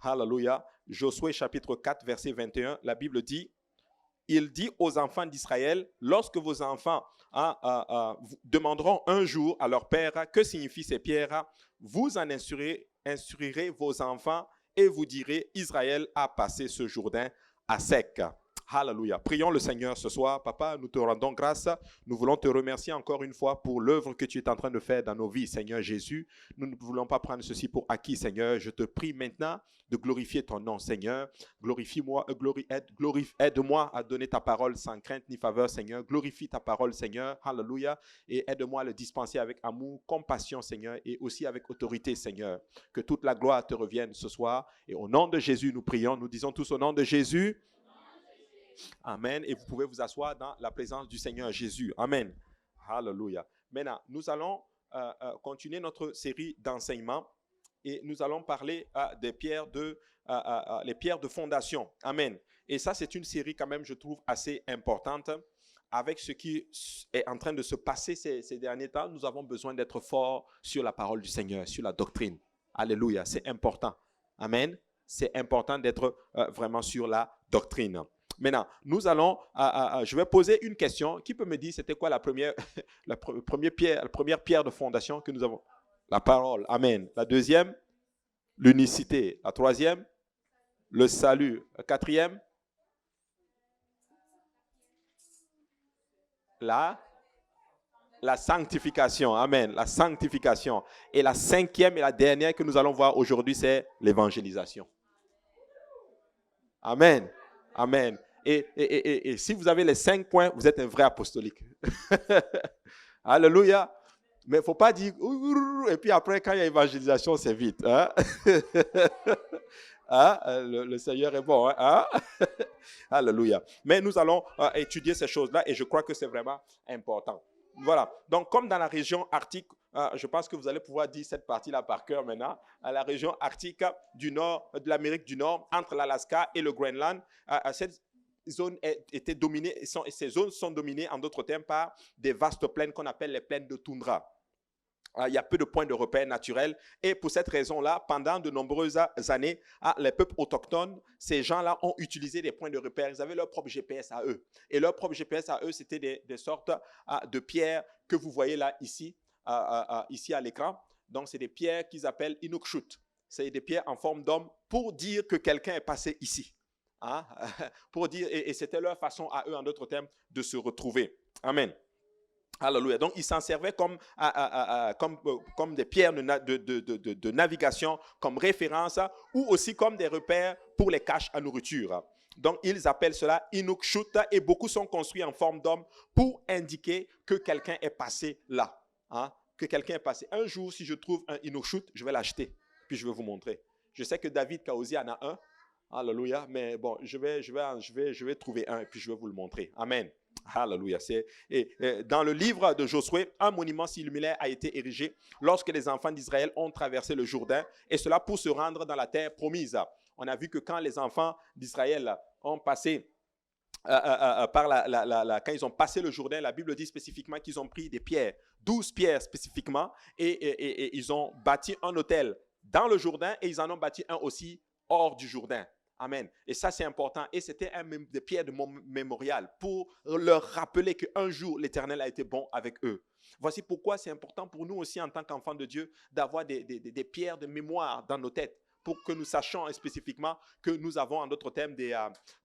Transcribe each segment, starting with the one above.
Alléluia. Josué chapitre 4, verset 21, la Bible dit, il dit aux enfants d'Israël, lorsque vos enfants demanderont un jour à leur père que signifient ces pierres, vous en instruirez vos enfants et vous direz, Israël a passé ce Jourdain à sec. Alléluia. Prions le Seigneur ce soir. Papa, nous te rendons grâce. Nous voulons te remercier encore une fois pour l'œuvre que tu es en train de faire dans nos vies, Seigneur Jésus. Nous ne voulons pas prendre ceci pour acquis, Seigneur. Je te prie maintenant de glorifier ton nom, Seigneur. Glorifie-moi, aide-moi à donner ta parole sans crainte ni faveur, Seigneur. Glorifie ta parole, Seigneur. Alléluia. Et aide-moi à le dispenser avec amour, compassion, Seigneur, et aussi avec autorité, Seigneur. Que toute la gloire te revienne ce soir. Et au nom de Jésus, nous prions. Nous disons tous au nom de Jésus. Amen. Et vous pouvez vous asseoir dans la présence du Seigneur Jésus. Amen. Alléluia. Maintenant, nous allons continuer notre série d'enseignements et nous allons parler des pierres les pierres de fondation. Amen. Et ça, c'est une série quand même, je trouve, assez importante. Avec ce qui est en train de se passer ces derniers temps, nous avons besoin d'être forts sur la parole du Seigneur, sur la doctrine. Alléluia. C'est important. Amen. C'est important d'être vraiment sur la doctrine. Maintenant, nous allons, je vais poser une question. Qui peut me dire c'était quoi la première pierre de fondation que nous avons? La parole. Amen. La deuxième, l'unicité. La troisième, le salut. La quatrième, la sanctification. Amen. La sanctification. Et la cinquième et la dernière que nous allons voir aujourd'hui, c'est l'évangélisation. Amen. Amen. Et si vous avez les 5 points, vous êtes un vrai apostolique. Alléluia. Mais il ne faut pas dire, et puis après, quand il y a évangélisation, c'est vite. Hein? Hein? Le Seigneur est bon. Hein? Alléluia. Mais nous allons étudier ces choses-là et je crois que c'est vraiment important. Voilà. Donc, comme dans la région arctique, je pense que vous allez pouvoir dire cette partie-là par cœur maintenant, à la région arctique du nord, de l'Amérique du Nord, entre l'Alaska et le Groenland, cette zone était dominée, ces zones sont dominées, en d'autres termes, par des vastes plaines qu'on appelle les plaines de toundra. Il y a peu de points de repère naturels et pour cette raison-là, pendant de nombreuses années, les peuples autochtones, ces gens-là ont utilisé des points de repère. Ils avaient leur propre GPS à eux. Et leur propre GPS à eux, c'était des sortes de pierres que vous voyez là, ici à l'écran. Donc, c'est des pierres qu'ils appellent Inukshut. C'est des pierres en forme d'homme pour dire que quelqu'un est passé ici. Hein? Pour dire, et c'était leur façon à eux, en d'autres termes, de se retrouver. Amen. Alléluia. Donc, ils s'en servaient comme des pierres de navigation, comme référence, ou aussi comme des repères pour les caches à nourriture. Donc, ils appellent cela Inukshut et beaucoup sont construits en forme d'homme pour indiquer que quelqu'un est passé là. Hein? Que quelqu'un est passé. Un jour, si je trouve un Inukshut, je vais l'acheter, puis je vais vous montrer. Je sais que David Kaozi en a un. Alléluia. Mais bon, je vais trouver un et puis je vais vous le montrer. Amen. Alléluia. Dans le livre de Josué, un monument similaire a été érigé lorsque les enfants d'Israël ont traversé le Jourdain, et cela pour se rendre dans la terre promise. On a vu que quand les enfants d'Israël ont passé quand ils ont passé le Jourdain, la Bible dit spécifiquement qu'ils ont pris des pierres, 12 pierres spécifiquement, et ils ont bâti un autel dans le Jourdain et ils en ont bâti un aussi hors du Jourdain. Amen. Et ça, c'est important. Et c'était des pierres de mémorial pour leur rappeler qu'un jour, l'Éternel a été bon avec eux. Voici pourquoi c'est important pour nous aussi, en tant qu'enfants de Dieu, d'avoir des pierres de mémoire dans nos têtes pour que nous sachions spécifiquement que nous avons, en d'autres termes,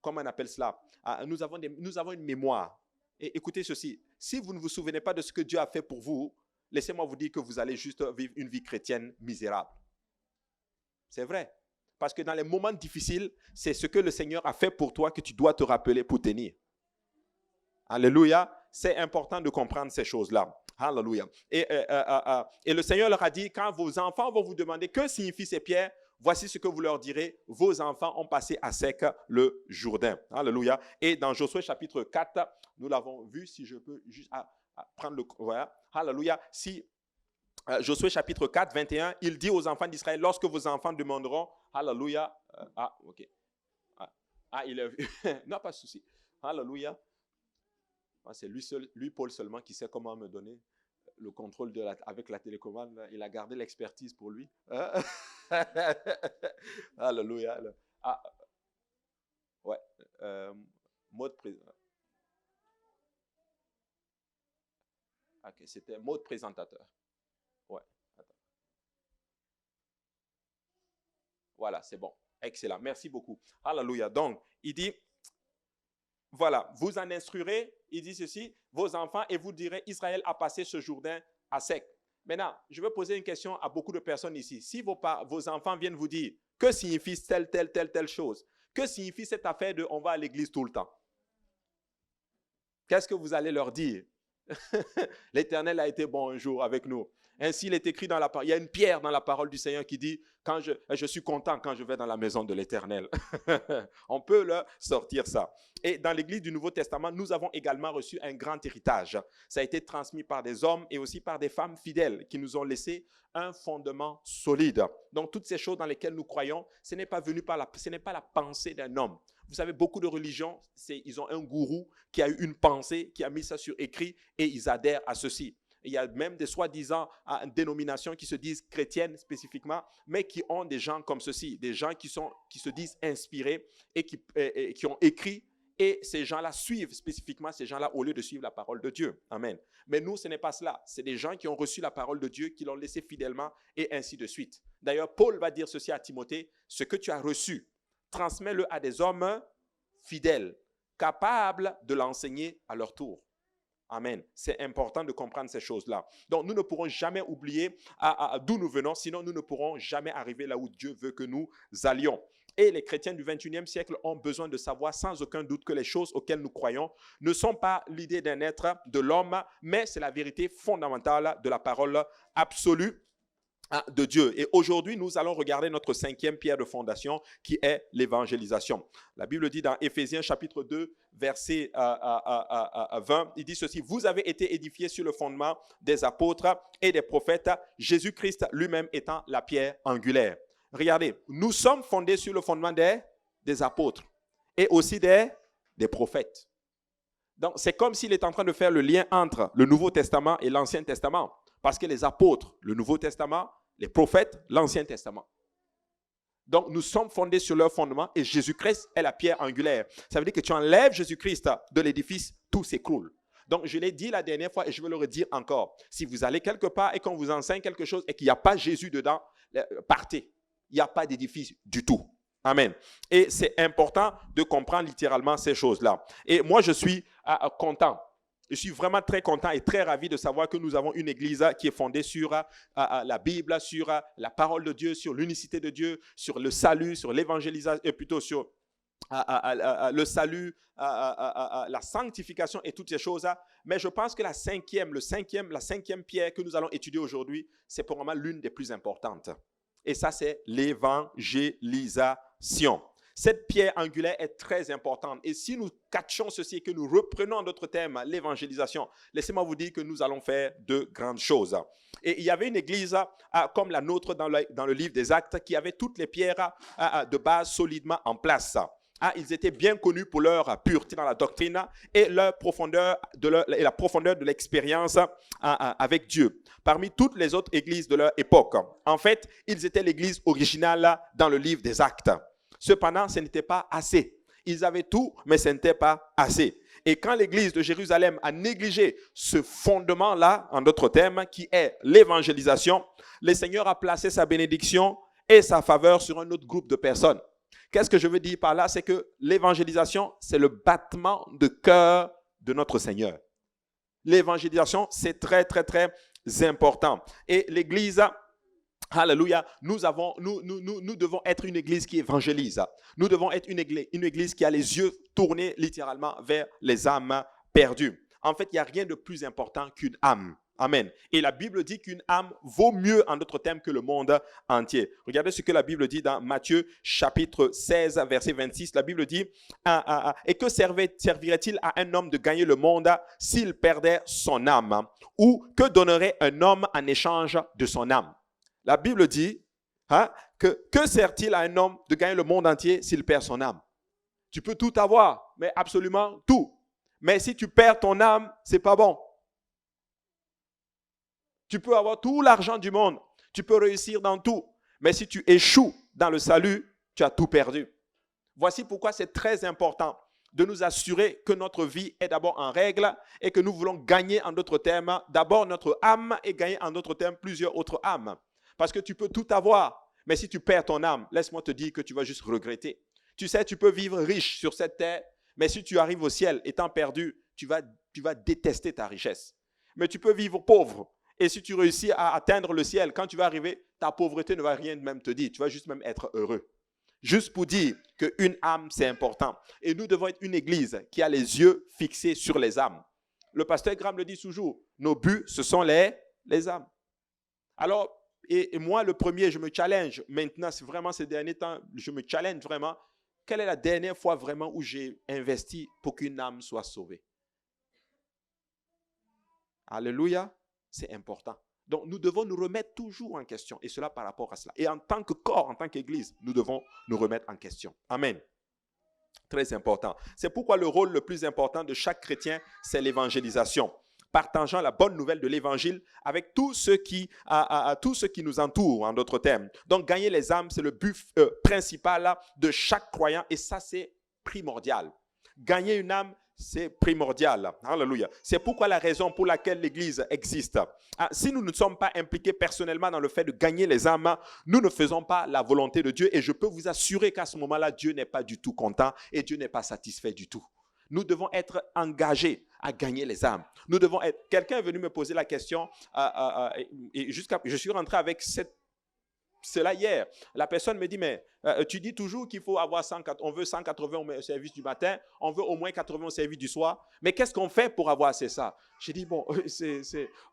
comment on appelle cela? Nous avons une mémoire. Et écoutez ceci. Si vous ne vous souvenez pas de ce que Dieu a fait pour vous, laissez-moi vous dire que vous allez juste vivre une vie chrétienne misérable. C'est vrai. Parce que dans les moments difficiles, c'est ce que le Seigneur a fait pour toi que tu dois te rappeler pour tenir. Alléluia. C'est important de comprendre ces choses-là. Alléluia. Et le Seigneur leur a dit, quand vos enfants vont vous demander que signifient ces pierres, voici ce que vous leur direz. Vos enfants ont passé à sec le Jourdain. Alléluia. Et dans Josué chapitre 4, nous l'avons vu, si je peux juste prendre le... Voilà. Alléluia. Si... Josué chapitre 4, 21, il dit aux enfants d'Israël, lorsque vos enfants demanderont, alléluia, ok, il est, non, pas de souci, alléluia, c'est lui, Paul seulement, qui sait comment me donner le contrôle avec la télécommande, il a gardé l'expertise pour lui, Alléluia. Ah, ouais. Mode présentateur. Ok, c'était mode présentateur. Ouais. Attends. Voilà, c'est bon. Excellent. Merci beaucoup. Alléluia. Donc, il dit, voilà, vous en instruirez, il dit ceci, vos enfants, et vous direz, Israël a passé ce Jourdain à sec. Maintenant, je vais poser une question à beaucoup de personnes ici. Si vos enfants viennent vous dire, que signifie telle chose? Que signifie cette affaire de on va à l'église tout le temps? Qu'est-ce que vous allez leur dire? L'Éternel a été bon un jour avec nous. Ainsi, il est écrit dans la parole. Il y a une pierre dans la parole du Seigneur qui dit quand je suis content quand je vais dans la maison de l'Éternel. On peut leur sortir ça. Et dans l'Église du Nouveau Testament, nous avons également reçu un grand héritage. Ça a été transmis par des hommes et aussi par des femmes fidèles qui nous ont laissé un fondement solide. Donc, toutes ces choses dans lesquelles nous croyons, ce n'est pas la pensée d'un homme. Vous savez, beaucoup de religions, ils ont un gourou qui a eu une pensée, qui a mis ça sur écrit et ils adhèrent à ceci. Il y a même des soi-disant dénominations qui se disent chrétiennes spécifiquement, mais qui ont des gens comme ceci, des gens qui se disent inspirés et qui ont écrit. Et ces gens-là suivent spécifiquement ces gens-là au lieu de suivre la parole de Dieu. Amen. Mais nous, ce n'est pas cela. C'est des gens qui ont reçu la parole de Dieu, qui l'ont laissé fidèlement et ainsi de suite. D'ailleurs, Paul va dire ceci à Timothée, ce que tu as reçu, transmets-le à des hommes fidèles, capables de l'enseigner à leur tour. Amen. C'est important de comprendre ces choses-là. Donc, nous ne pourrons jamais oublier d'où nous venons, sinon nous ne pourrons jamais arriver là où Dieu veut que nous allions. Et les chrétiens du 21e siècle ont besoin de savoir sans aucun doute que les choses auxquelles nous croyons ne sont pas l'idée d'un être, de l'homme, mais c'est la vérité fondamentale de la parole absolue de Dieu. Et aujourd'hui, nous allons regarder notre 5e pierre de fondation qui est l'évangélisation. La Bible dit dans Éphésiens chapitre 2, verset 20, il dit ceci, « Vous avez été édifiés sur le fondement des apôtres et des prophètes, Jésus-Christ lui-même étant la pierre angulaire. » Regardez, nous sommes fondés sur le fondement des apôtres et aussi des prophètes. Donc, c'est comme s'il est en train de faire le lien entre le Nouveau Testament et l'Ancien Testament. Parce que les apôtres, le Nouveau Testament, les prophètes, l'Ancien Testament. Donc, nous sommes fondés sur leur fondement et Jésus-Christ est la pierre angulaire. Ça veut dire que tu enlèves Jésus-Christ de l'édifice, tout s'écroule. Donc, je l'ai dit la dernière fois et je vais le redire encore. Si vous allez quelque part et qu'on vous enseigne quelque chose et qu'il n'y a pas Jésus dedans, partez. Il n'y a pas d'édifice du tout. Amen. Et c'est important de comprendre littéralement ces choses-là. Et moi, je suis content. Je suis vraiment très content et très ravi de savoir que nous avons une église qui est fondée sur la Bible, sur la parole de Dieu, sur l'unicité de Dieu, sur le salut, sur l'évangélisation, et plutôt sur le salut, la sanctification et toutes ces choses. Mais je pense que la cinquième pierre que nous allons étudier aujourd'hui, c'est pour moi l'une des plus importantes. Et ça, c'est l'évangélisation. Cette pierre angulaire est très importante. Et si nous catchons ceci et que nous reprenons notre thème, l'évangélisation, laissez-moi vous dire que nous allons faire de grandes choses. Et il y avait une église comme la nôtre dans le livre des Actes qui avait toutes les pierres de base solidement en place. Ils étaient bien connus pour leur pureté dans la doctrine et la profondeur de l'expérience avec Dieu. Parmi toutes les autres églises de leur époque, en fait, ils étaient l'église originale dans le livre des Actes. Cependant, ce n'était pas assez. Ils avaient tout, mais ce n'était pas assez. Et quand l'église de Jérusalem a négligé ce fondement-là, en d'autres termes, qui est l'évangélisation, le Seigneur a placé sa bénédiction et sa faveur sur un autre groupe de personnes. Qu'est-ce que je veux dire par là? C'est que l'évangélisation, c'est le battement de cœur de notre Seigneur. L'évangélisation, c'est très, très, très important. Et l'église... Alléluia, nous devons être une église qui évangélise. Nous devons être une église qui a les yeux tournés littéralement vers les âmes perdues. En fait, il n'y a rien de plus important qu'une âme. Amen. Et la Bible dit qu'une âme vaut mieux en d'autres termes que le monde entier. Regardez ce que la Bible dit dans Matthieu chapitre 16, verset 26. La Bible dit, et que servirait-il à un homme de gagner le monde s'il perdait son âme? Ou que donnerait un homme en échange de son âme? La Bible dit que sert-il à un homme de gagner le monde entier s'il perd son âme? Tu peux tout avoir, mais absolument tout. Mais si tu perds ton âme, c'est pas bon. Tu peux avoir tout l'argent du monde, tu peux réussir dans tout. Mais si tu échoues dans le salut, tu as tout perdu. Voici pourquoi c'est très important de nous assurer que notre vie est d'abord en règle et que nous voulons gagner, en d'autres termes, d'abord notre âme et gagner, en d'autres termes, plusieurs autres âmes. Parce que tu peux tout avoir, mais si tu perds ton âme, laisse-moi te dire que tu vas juste regretter. Tu sais, tu peux vivre riche sur cette terre, mais si tu arrives au ciel étant perdu, tu vas détester ta richesse. Mais tu peux vivre pauvre. Et si tu réussis à atteindre le ciel, quand tu vas arriver, ta pauvreté ne va rien même te dire. Tu vas juste même être heureux. Juste pour dire qu'une âme, c'est important. Et nous devons être une église qui a les yeux fixés sur les âmes. Le pasteur Graham le dit toujours, nos buts, ce sont les âmes. Alors, et moi, le premier, je me challenge. Maintenant, c'est vraiment ces derniers temps, je me challenge vraiment. Quelle est la dernière fois vraiment où j'ai investi pour qu'une âme soit sauvée? Alléluia, c'est important. Donc, nous devons nous remettre toujours en question, et cela par rapport à cela. Et en tant que corps, en tant qu'Église, nous devons nous remettre en question. Amen. Très important. C'est pourquoi le rôle le plus important de chaque chrétien, c'est l'évangélisation. Partageant la bonne nouvelle de l'Évangile avec tous ceux qui nous entourent, en d'autres termes. Donc, gagner les âmes, c'est le but principal de chaque croyant, et ça, c'est primordial. Gagner une âme, c'est primordial. Alléluia. C'est pourquoi la raison pour laquelle l'Église existe. Si nous ne sommes pas impliqués personnellement dans le fait de gagner les âmes, nous ne faisons pas la volonté de Dieu. Et je peux vous assurer qu'à ce moment-là, Dieu n'est pas du tout content et Dieu n'est pas satisfait du tout. Nous devons être engagés à gagner les âmes. Nous devons être... Quelqu'un est venu me poser la question et je suis rentré avec cela hier. La personne me dit, mais tu dis toujours qu'il faut avoir 180, on veut 180 au service du matin, on veut au moins 80 au service du soir, mais qu'est-ce qu'on fait pour avoir ça? J'ai dit, bon,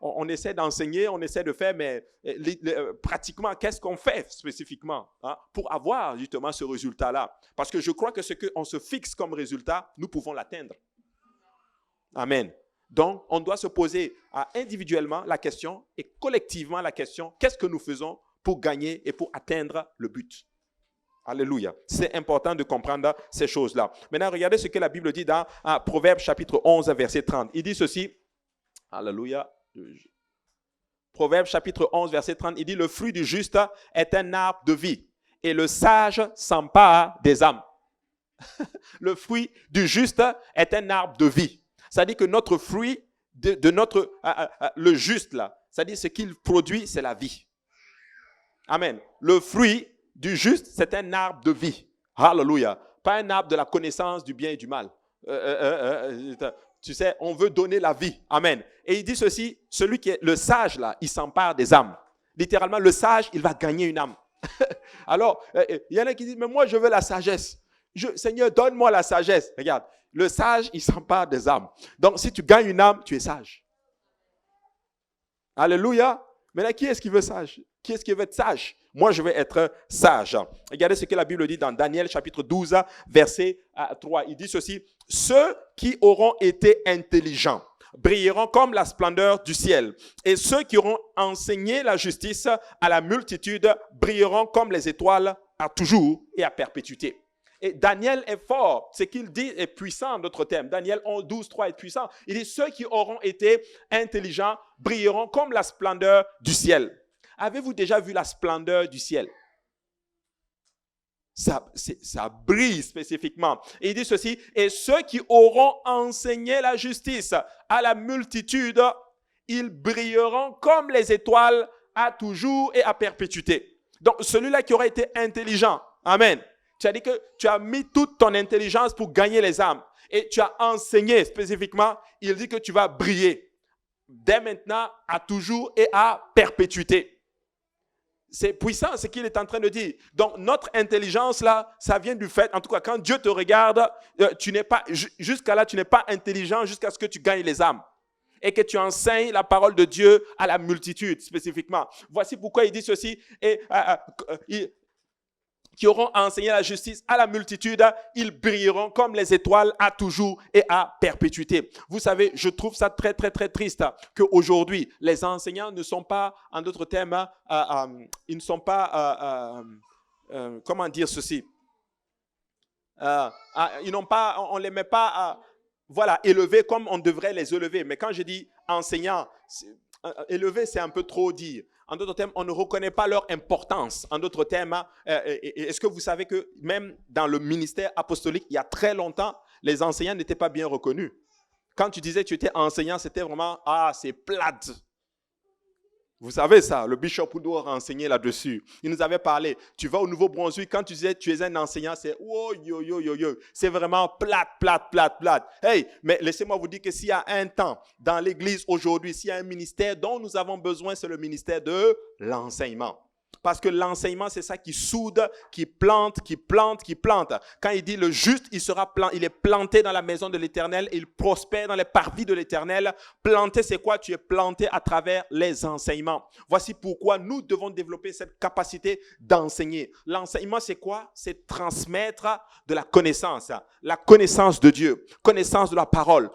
on essaie d'enseigner, on essaie de faire, mais pratiquement, qu'est-ce qu'on fait spécifiquement pour avoir justement ce résultat-là? Parce que je crois que ce qu'on se fixe comme résultat, nous pouvons l'atteindre. Amen. Donc, on doit se poser individuellement la question et collectivement la question, qu'est-ce que nous faisons pour gagner et pour atteindre le but? Alléluia. C'est important de comprendre ces choses-là. Maintenant, regardez ce que la Bible dit dans Proverbes chapitre 11, verset 30. Il dit ceci. Alléluia. Proverbes chapitre 11, verset 30. Il dit, le fruit du juste est un arbre de vie et le sage s'empare des âmes. Le fruit du juste est un arbre de vie. C'est-à-dire que notre fruit, le juste là, c'est-à-dire ce qu'il produit, c'est la vie. Amen. Le fruit du juste, c'est un arbre de vie. Alléluia. Pas un arbre de la connaissance du bien et du mal. Tu sais, on veut donner la vie. Amen. Et il dit ceci, celui qui est le sage là, il s'empare des âmes. Littéralement, le sage, il va gagner une âme. Alors, il y en a qui disent, mais moi je veux la sagesse. Seigneur, donne-moi la sagesse. Regarde, le sage, il s'empare des âmes. Donc, si tu gagnes une âme, tu es sage. Alléluia. Maintenant, qui est-ce qui veut sage? Qui est-ce qui veut être sage? Moi, je vais être sage. Regardez ce que la Bible dit dans Daniel chapitre 12, verset 3. Il dit ceci. Ceux qui auront été intelligents brilleront comme la splendeur du ciel. Et ceux qui auront enseigné la justice à la multitude brilleront comme les étoiles à toujours et à perpétuité. Et Daniel est fort. Ce qu'il dit est puissant en d'autres termes. Daniel 11, 12, 3 est puissant. Il dit, ceux qui auront été intelligents brilleront comme la splendeur du ciel. Avez-vous déjà vu la splendeur du ciel? Ça brille spécifiquement. Et il dit ceci, et ceux qui auront enseigné la justice à la multitude, ils brilleront comme les étoiles à toujours et à perpétuité. Donc, celui-là qui aura été intelligent, amen. Tu as dit que tu as mis toute ton intelligence pour gagner les âmes. Et tu as enseigné spécifiquement, il dit que tu vas briller. Dès maintenant, à toujours et à perpétuité. C'est puissant ce qu'il est en train de dire. Donc, notre intelligence là, ça vient du fait, en tout cas, quand Dieu te regarde, tu n'es pas, jusqu'à là, tu n'es pas intelligent jusqu'à ce que tu gagnes les âmes. Et que tu enseignes la parole de Dieu à la multitude, spécifiquement. Voici pourquoi il dit ceci. Qui auront enseigné la justice à la multitude, ils brilleront comme les étoiles à toujours et à perpétuité. Vous savez, je trouve ça très, très, très triste qu'aujourd'hui, les enseignants ne sont pas, en d'autres termes, ils ne sont pas, comment dire ceci, ils n'ont pas, on ne les met pas, élevés comme on devrait les élever. Mais quand je dis enseignants, élever, c'est un peu trop dire. En d'autres termes, on ne reconnaît pas leur importance. En d'autres termes, est-ce que vous savez que même dans le ministère apostolique, il y a très longtemps, les enseignants n'étaient pas bien reconnus. Quand tu disais que tu étais enseignant, c'était vraiment, c'est plate. Vous savez ça, le bishop Oudou a enseigné là-dessus. Il nous avait parlé. Tu vas au Nouveau-Brunswick, quand tu disais que tu es un enseignant, c'est oh, yo, yo, yo, yo. C'est vraiment plate, plate, plate, plate. Hey, mais laissez-moi vous dire que s'il y a un temps dans l'église aujourd'hui, s'il y a un ministère dont nous avons besoin, c'est le ministère de l'enseignement. Parce que l'enseignement, c'est ça qui soude, qui plante, qui plante, qui plante. Quand il dit le juste, il est planté dans la maison de l'Éternel, il prospère dans les parvis de l'Éternel. Planté, c'est quoi? Tu es planté à travers les enseignements. Voici pourquoi nous devons développer cette capacité d'enseigner. L'enseignement, c'est quoi? C'est transmettre de la connaissance de Dieu, connaissance de la parole,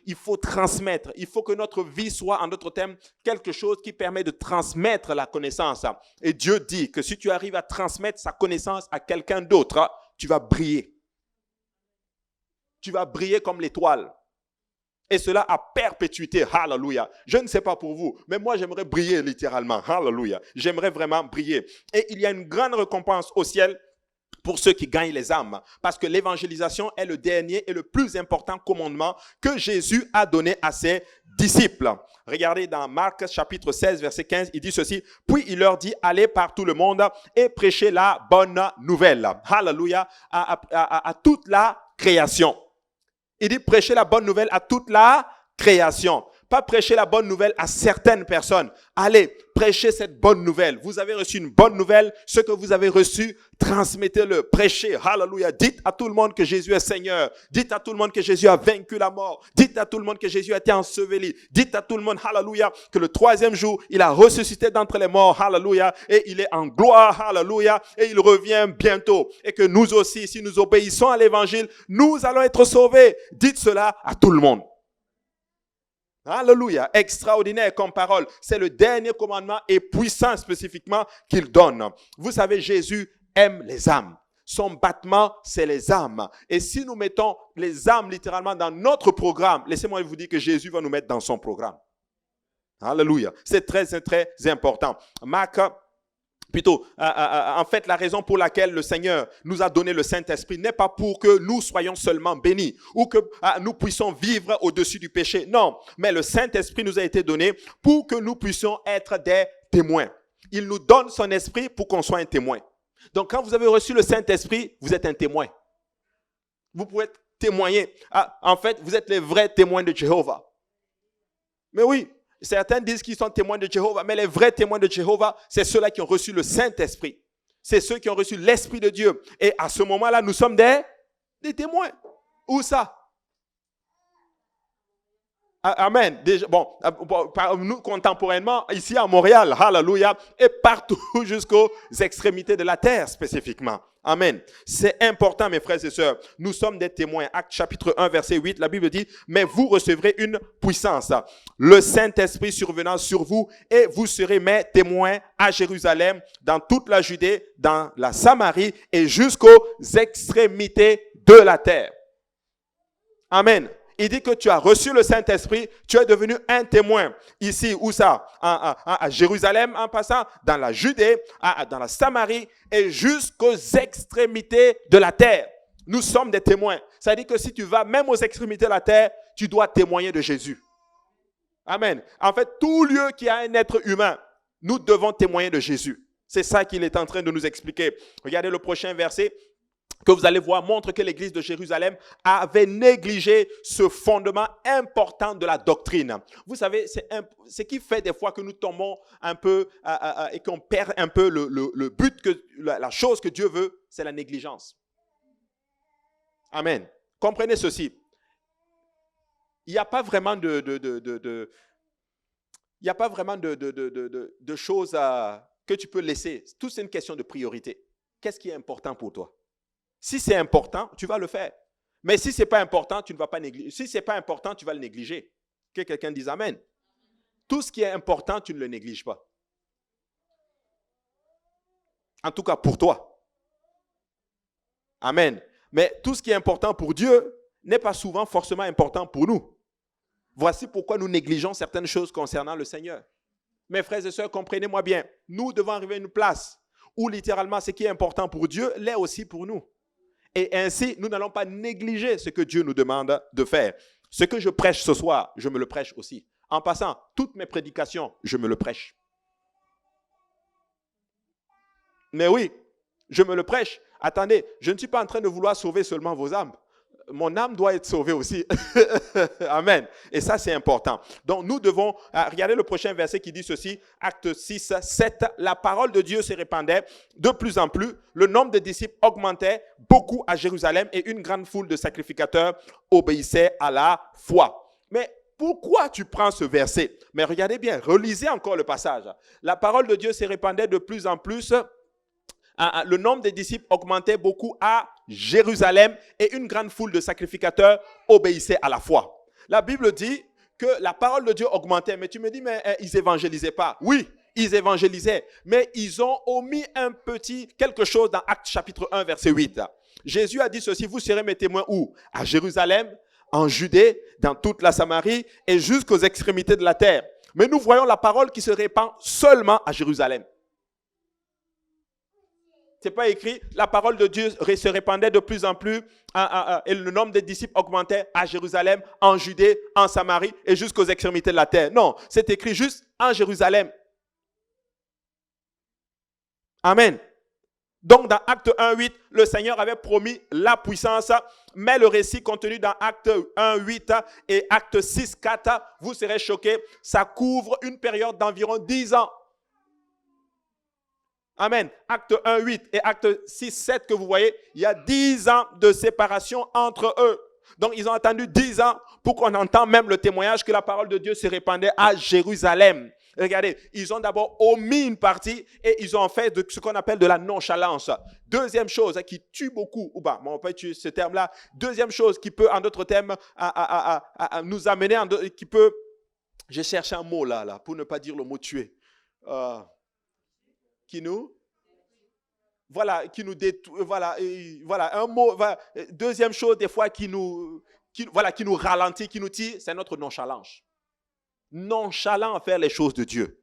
il faut transmettre. Il faut que notre vie soit, en d'autres termes, quelque chose qui permet de transmettre la connaissance. Et Dieu dit que si tu arrives à transmettre sa connaissance à quelqu'un d'autre, tu vas briller. Tu vas briller comme l'étoile. Et cela à perpétuité. Hallelujah. Je ne sais pas pour vous, mais moi j'aimerais briller littéralement. Hallelujah. J'aimerais vraiment briller. Et il y a une grande récompense au ciel pour ceux qui gagnent les âmes. Parce que l'évangélisation est le dernier et le plus important commandement que Jésus a donné à ses disciples. Regardez dans Marc chapitre 16, verset 15, il dit ceci. Puis il leur dit, allez par tout le monde et prêchez la bonne nouvelle. Hallelujah. À toute la création. Il dit prêchez la bonne nouvelle à toute la création. Pas prêcher la bonne nouvelle à certaines personnes. Allez, prêchez cette bonne nouvelle. Vous avez reçu une bonne nouvelle. Ce que vous avez reçu, transmettez-le. Prêchez. Hallelujah. Dites à tout le monde que Jésus est Seigneur. Dites à tout le monde que Jésus a vaincu la mort. Dites à tout le monde que Jésus a été enseveli. Dites à tout le monde, hallelujah, que le troisième jour, il a ressuscité d'entre les morts. Hallelujah. Et il est en gloire. Hallelujah. Et il revient bientôt. Et que nous aussi, si nous obéissons à l'évangile, nous allons être sauvés. Dites cela à tout le monde. Alléluia, extraordinaire comme parole. C'est le dernier commandement et puissant spécifiquement qu'il donne. Vous savez, Jésus aime les âmes. Son battement, c'est les âmes. Et si nous mettons les âmes littéralement dans notre programme, laissez-moi vous dire que Jésus va nous mettre dans son programme. Alléluia. C'est très, très important. En fait, la raison pour laquelle le Seigneur nous a donné le Saint-Esprit n'est pas pour que nous soyons seulement bénis ou que nous puissions vivre au-dessus du péché. Non, mais le Saint-Esprit nous a été donné pour que nous puissions être des témoins. Il nous donne son esprit pour qu'on soit un témoin. Donc, quand vous avez reçu le Saint-Esprit, vous êtes un témoin. Vous pouvez témoigner. En fait, vous êtes les vrais témoins de Jéhovah. Mais oui. Certains disent qu'ils sont témoins de Jéhovah, mais les vrais témoins de Jéhovah, c'est ceux-là qui ont reçu le Saint-Esprit. C'est ceux qui ont reçu l'Esprit de Dieu. Et à ce moment-là, nous sommes des témoins. Où ça? Amen. Déjà, nous contemporainement, ici à Montréal, hallelujah, et partout jusqu'aux extrémités de la terre spécifiquement. Amen. C'est important, mes frères et sœurs. Nous sommes des témoins. Actes chapitre 1, verset 8, la Bible dit, mais vous recevrez une puissance. Le Saint-Esprit survenant sur vous et vous serez mes témoins à Jérusalem, dans toute la Judée, dans la Samarie et jusqu'aux extrémités de la terre. Amen. Il dit que tu as reçu le Saint-Esprit, tu es devenu un témoin. Ici, où ça? À Jérusalem, en passant, dans la Judée, dans la Samarie et jusqu'aux extrémités de la terre. Nous sommes des témoins. Ça veut dire que si tu vas même aux extrémités de la terre, tu dois témoigner de Jésus. Amen. En fait, tout lieu qui a un être humain, nous devons témoigner de Jésus. C'est ça qu'il est en train de nous expliquer. Regardez le prochain verset que vous allez voir, montre que l'église de Jérusalem avait négligé ce fondement important de la doctrine. Vous savez, c'est ce qui fait des fois que nous tombons un peu et qu'on perd un peu le but, la chose que Dieu veut, c'est la négligence. Amen. Comprenez ceci. Il n'y a pas vraiment de choses que tu peux laisser. Tout c'est une question de priorité. Qu'est-ce qui est important pour toi? Si c'est important, tu vas le faire. Mais si ce n'est pas important, tu ne vas pas négliger. Si ce n'est pas important, tu vas le négliger. Que quelqu'un dise Amen. Tout ce qui est important, tu ne le négliges pas. En tout cas, pour toi. Amen. Mais tout ce qui est important pour Dieu n'est pas souvent forcément important pour nous. Voici pourquoi nous négligeons certaines choses concernant le Seigneur. Mes frères et sœurs, comprenez-moi bien. Nous devons arriver à une place où littéralement ce qui est important pour Dieu l'est aussi pour nous. Et ainsi, nous n'allons pas négliger ce que Dieu nous demande de faire. Ce que je prêche ce soir, je me le prêche aussi. En passant, toutes mes prédications, je me le prêche. Mais oui, je me le prêche. Attendez, je ne suis pas en train de vouloir sauver seulement vos âmes. Mon âme doit être sauvée aussi. Amen. Et ça, c'est important. Donc, nous devons regarder le prochain verset qui dit ceci, Acte 6, 7. La parole de Dieu se répandait de plus en plus. Le nombre de disciples augmentait beaucoup à Jérusalem et une grande foule de sacrificateurs obéissait à la foi. Mais pourquoi tu prends ce verset? Mais regardez bien, relisez encore le passage. La parole de Dieu se répandait de plus en plus. Le nombre des disciples augmentait beaucoup à Jérusalem et une grande foule de sacrificateurs obéissait à la foi. La Bible dit que la parole de Dieu augmentait, mais tu me dis, mais ils évangélisaient pas. Oui, ils évangélisaient, mais ils ont omis quelque chose dans Actes chapitre 1, verset 8. Jésus a dit ceci, vous serez mes témoins où? À Jérusalem, en Judée, dans toute la Samarie et jusqu'aux extrémités de la terre. Mais nous voyons la parole qui se répand seulement à Jérusalem. C'est pas écrit, la parole de Dieu se répandait de plus en plus et le nombre des disciples augmentait à Jérusalem, en Judée, en Samarie et jusqu'aux extrémités de la terre. Non, c'est écrit juste en Jérusalem. Amen. Donc dans Acte 1.8, le Seigneur avait promis la puissance, mais le récit contenu dans Acte 1.8 et Acte 6.4, vous serez choqués, ça couvre une période d'environ 10 ans. Amen. Acte 1, 8 et acte 6, 7 que vous voyez, il y a 10 ans de séparation entre eux. Donc, ils ont attendu 10 ans pour qu'on entende même le témoignage que la parole de Dieu se répandait à Jérusalem. Regardez, ils ont d'abord omis une partie et ils ont fait de ce qu'on appelle de la nonchalance. Deuxième chose qui tue beaucoup, ou bah, on peut utiliser ce terme-là. Deuxième chose qui peut, en d'autres termes, nous amener, qui peut, j'ai cherché un mot là, pour ne pas dire le mot tuer. Qui nous détruit, un mot, deuxième chose des fois qui nous ralentit, qui nous tire, c'est notre nonchalance. Nonchalant à faire les choses de Dieu.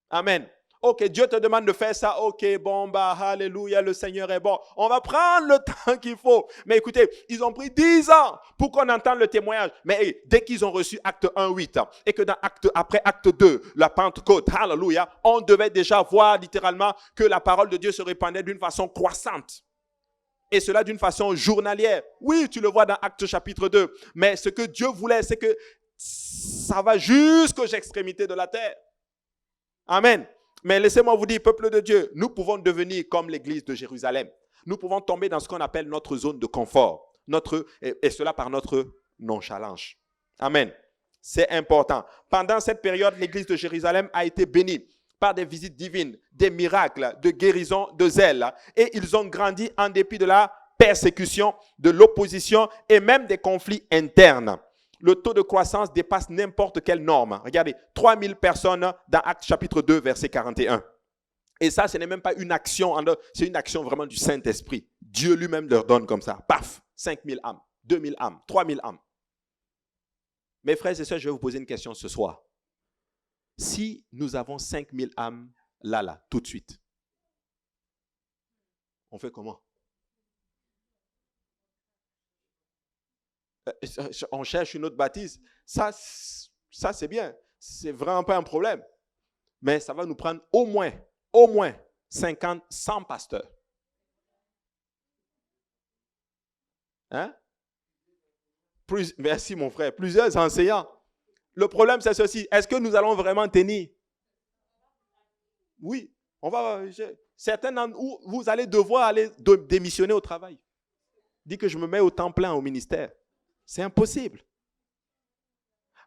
Amen. Ok, Dieu te demande de faire ça. Ok, bon, alléluia, le Seigneur est bon. On va prendre le temps qu'il faut. Mais écoutez, ils ont pris 10 ans pour qu'on entende le témoignage. Mais dès qu'ils ont reçu Acte 1, 8, et que après Acte 2, la Pentecôte, alléluia, on devait déjà voir littéralement que la parole de Dieu se répandait d'une façon croissante. Et cela d'une façon journalière. Oui, tu le vois dans Acte chapitre 2. Mais ce que Dieu voulait, c'est que ça va jusqu'aux extrémités de la terre. Amen. Mais laissez-moi vous dire, peuple de Dieu, nous pouvons devenir comme l'église de Jérusalem. Nous pouvons tomber dans ce qu'on appelle notre zone de confort. Et cela par notre nonchalance. Amen. C'est important. Pendant cette période, l'église de Jérusalem a été bénie par des visites divines, des miracles, de guérison, de zèle. Et ils ont grandi en dépit de la persécution, de l'opposition et même des conflits internes. Le taux de croissance dépasse n'importe quelle norme. Regardez, 3000 personnes dans Actes chapitre 2, verset 41. Et ça, ce n'est même pas une action, c'est une action vraiment du Saint-Esprit. Dieu lui-même leur donne comme ça. Paf, 5000 âmes, 2000 âmes, 3000 âmes. Mes frères et sœurs, je vais vous poser une question ce soir. Si nous avons 5000 âmes là, tout de suite, on fait comment? On cherche une autre baptise. Ça c'est bien. C'est vraiment pas un problème. Mais ça va nous prendre au moins 50, 100 pasteurs. Hein? Merci mon frère. Plusieurs enseignants. Le problème c'est ceci. Est-ce que nous allons vraiment tenir? Oui. Certains d'entre vous allez devoir aller démissionner au travail. Dis que je me mets au temps plein au ministère. C'est impossible.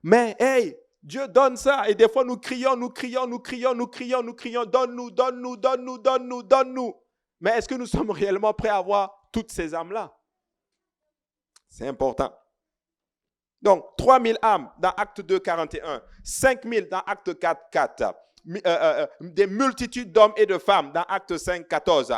Mais, hey, Dieu donne ça. Et des fois, nous crions, donne-nous, donne-nous, donne-nous, donne-nous, donne-nous. Mais est-ce que nous sommes réellement prêts à avoir toutes ces âmes-là? C'est important. Donc, 3000 âmes dans Acte 2, 41. 5000 dans Acte 4, 4. Des multitudes d'hommes et de femmes dans Acte 5, 14.